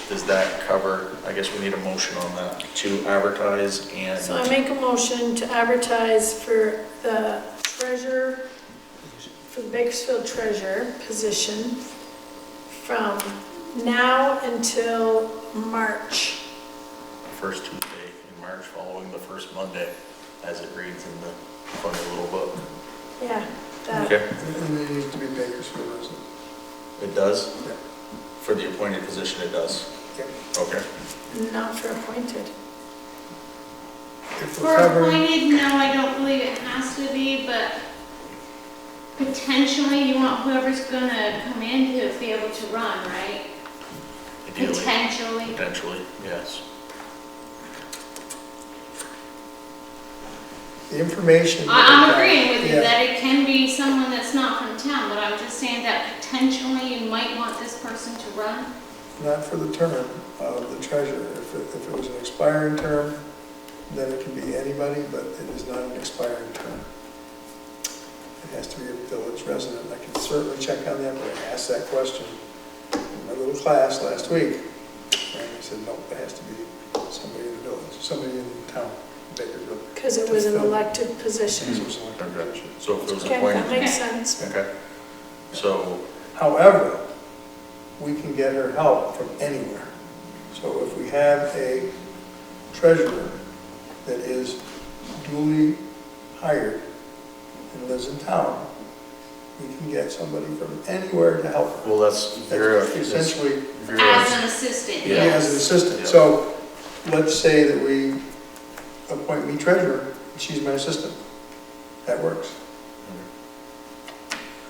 Does that cover, I guess we need a motion on that, to advertise and. So I make a motion to advertise for the treasurer, for the Bakersfield treasurer position from now until March. First Tuesday in March, following the first Monday, as it reads in the funny little book. Yeah, that, Okay, And they need to be Bakersfield resident. it does? Yeah. For the appointed position, it does? Yep. Okay. not for appointed. If For we're covering, appointed, no, I don't believe it has to be, but potentially you want whoever's gonna come in to be able to run, right? Ideally, Potentially. potentially, yes. the information. I'm agreeing with you Yeah. that it can be someone that's not from town, but I'm just saying that potentially you might want this person to run. Not for the term of the treasurer. If it was an expiring term, then it can be anybody, but it is not an expiring term. It has to be a village resident. I can certainly check on that, but I asked that question in my little class last week. And they said, no, it has to be somebody in the village, somebody in town, Bakersfield. Because it was an elected position. It was an elected position. So if it was Okay, that appointed, makes sense. okay. So, However, we can get her help from anywhere. So if we have a treasurer that is duly hired and lives in town, we can get somebody from anywhere to help her. well, that's Vera. That's essentially, As an assistant, Yeah. as an yes. assistant. Yeah. So let's say that we appoint me treasurer, and she's my assistant. That works.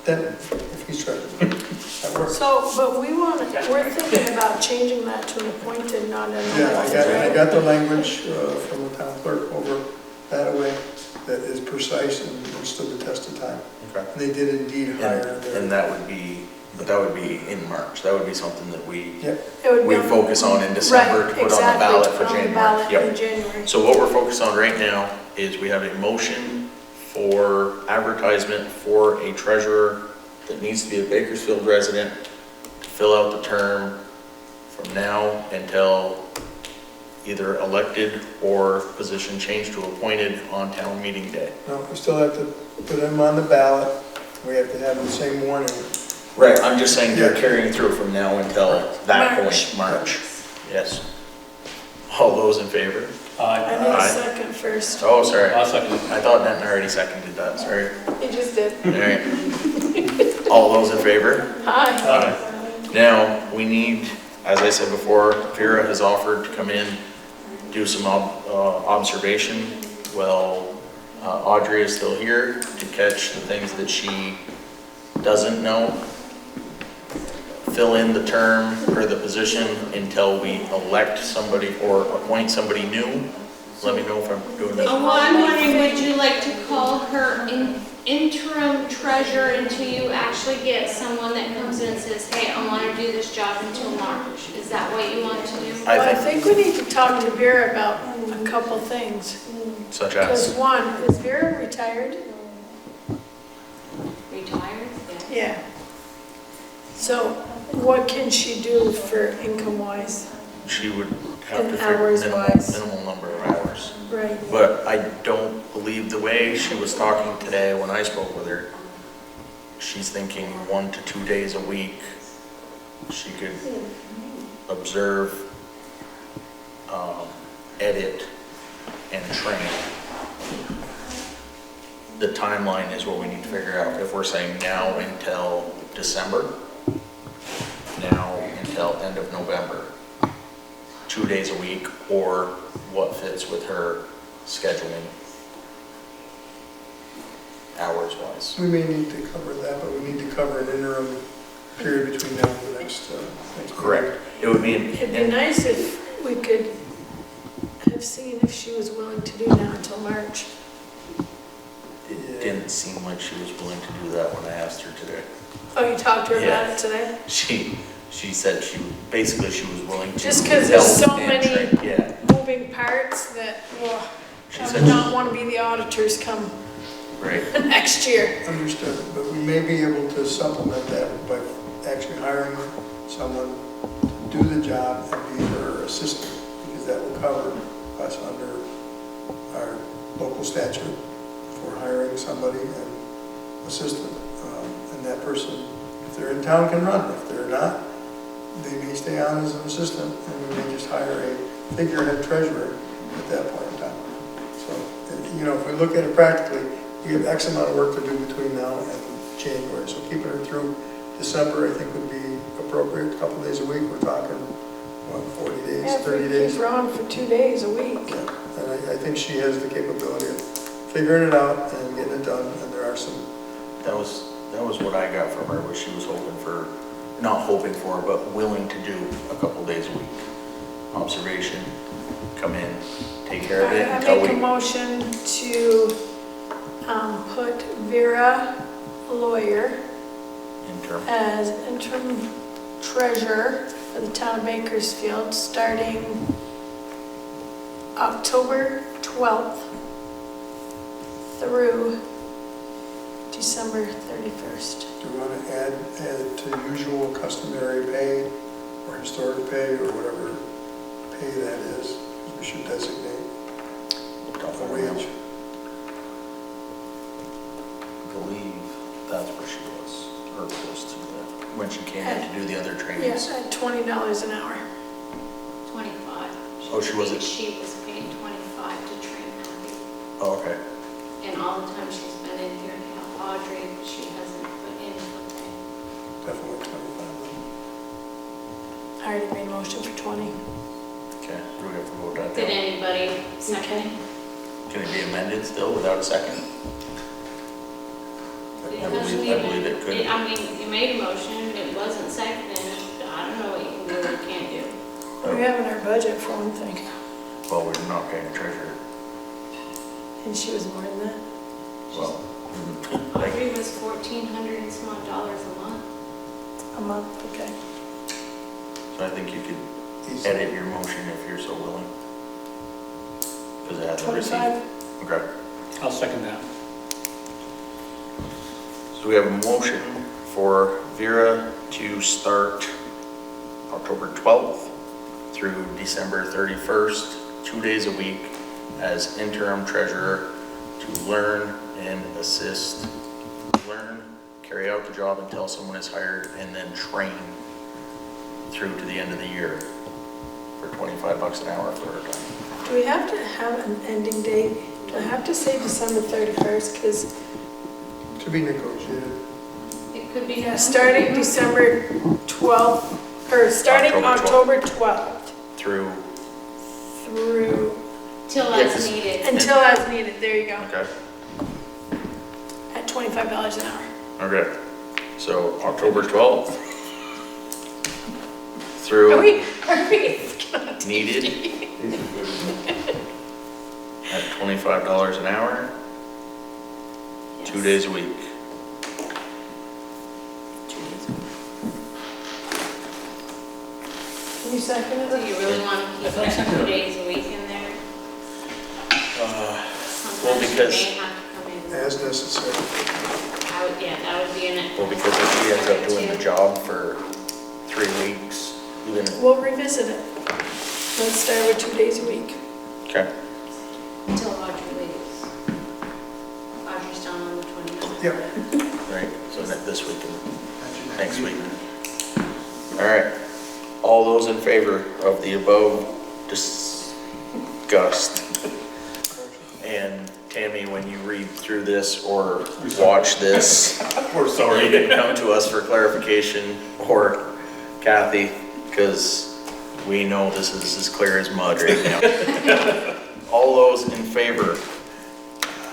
Then, if he's treasurer, that works. So, but we're thinking about changing that to an appointed, not an Yeah, elected. I got the language from the town clerk over that way that is precise and stood the test of time. Okay. And they did indeed hire And their, that would be, but that would be in March. That would be something that we It would be focus on in December Right, to put on the exactly, ballot to for put on the January. ballot Yep. in January. So what we're focused on right now is we have a motion for advertisement for a treasurer that needs to be a Bakersfield resident to fill out the term from now until either elected or position changed to appointed on town meeting day. no, we still have to put them on the ballot. We have to have the same warning. Right, I'm just saying they're Yeah. carrying through from now until that March. point, March. Yes. All those in favor? I need a Aye. second first. Oh, sorry. I'll second it. I thought Denton already seconded that, sorry. You just did. All right. All those in favor? Hi. Now, we need, as I said before, Vera has offered to come in, do some observation. Well, Audrey is still here to catch the things that she doesn't know. Fill in the term or the position until we elect somebody or appoint somebody new. Let me know if I'm doing this. Well, I'm wondering, would you like to call her interim treasurer until you actually get someone that comes in and says, hey, I want to do this job until March? Is that what you want to do? Well, I think we need to talk to Vera about a couple things. Such Because as, one, is Vera retired? Retired? Yeah. Yeah. So what can she do for income wise? she would have And to fit hours wise. minimal number of hours. Right. But I don't believe the way she was talking today when I spoke with her, she's thinking 1 to 2 days a week she could observe, edit, and train. The timeline is what we need to figure out. If we're saying now until December, now until end of November, 2 days a week, or what fits with her scheduling hours wise. We may need to cover that, but we need to cover an interim period between now and the next meeting. Correct. It would be, It'd be nice if we could have seen if she was willing to do now until March. it didn't seem like she was willing to do that when I asked her today. Oh, you talked to her about Yeah. it today? She said she was willing to. Just 'cause there's help so and many- train. Yeah, Moving parts that, she I said, would not want to be the auditors come right, next year. Understood, but we may be able to supplement that by actually hiring someone to do the job and be her assistant, because that will cover us under our local statute for hiring somebody and assistant. And that person, if they're in town, can run. If they're not, they may stay on as an assistant, and we may just hire a figurehead treasurer at that point in time. So, you know, if we look at it practically, we have X amount of work to do between now and January. So keeping her through December, I think, would be appropriate. A couple days a week, we're talking, what, 40 days, Yeah, if 30 we days? keep her on for 2 days a week. Yeah, and I think she has the capability of figuring it out and getting it done, and there are some, that was what I got from her, was she was hoping for, not hoping for, but willing to do a couple days a week. Observation, come in, take care of it I until make a we, motion to put Vera Lawyer interim, as interim treasurer for the town of Bakersfield, starting October 12th through December 31st. do you want to add it to usual customary pay or historic pay or whatever pay that is? We should designate a wage. I believe that's where she was, or close to that, when she came in to do the other trainings. Yes, at $20 an hour. 25. Oh, she wasn't- She was paid 25 to train Abby. Oh, okay. And all the time she's been in here to help Audrey, she hasn't put in for pay. Definitely 25. I already made a motion for 20. Okay, do we have to vote that Did down? anybody second it? Can it be amended still without a second? It I doesn't believe it could. I mean, you made a motion, it wasn't seconded, I don't know what you can do or can't do. We have in our budget for one thing, Well, we're not paying a treasurer. and she was more than that. Well, Audrey was $1,400 and some odd dollars a month. A month, okay. so I think you could Easy. edit your motion if you're so willing. Because it has a receipt. 25? Okay. I'll second that. So we have a motion for Vera to start October 12th through December 31st, 2 days a week as interim treasurer to learn and assist, learn, carry out the job until someone is hired, and then train through to the end of the year for $25 an hour for her time. Do we have to have an ending date? Do I have to say December 31st? Because, To be negotiated. It could be. yeah, starting December 12th, or starting October October 12th Through, through, Till Yeah, as 'cause- needed. until as needed, there you go, okay, at $25 an hour. okay. So October 12th Are through we? needed at $25 an hour, 2 days a week. Can you second Do it? you really want to keep that 2 days a week in there? Sometimes you because- may have to come in. As necessary. That would be in it. Well, because if she ends up doing the job for 3 weeks, even, We'll revisit it. Let's start with 2 days a week. okay, Until Audrey leaves. Audrey's done on the 29th. Yep. right, so this week and next week. All right. All those in favor of the above discussed? And Tammy, when you read through this or watch this, We're sorry. you can come to us for clarification, or Kathy, because we know this is as clear as mud right now. All those in favor?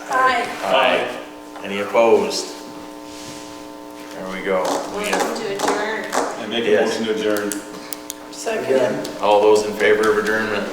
Aye. Aye. Any opposed? There we go. Motion to adjourn. I make a Yes. motion to adjourn. Second. All those in favor of adjournment?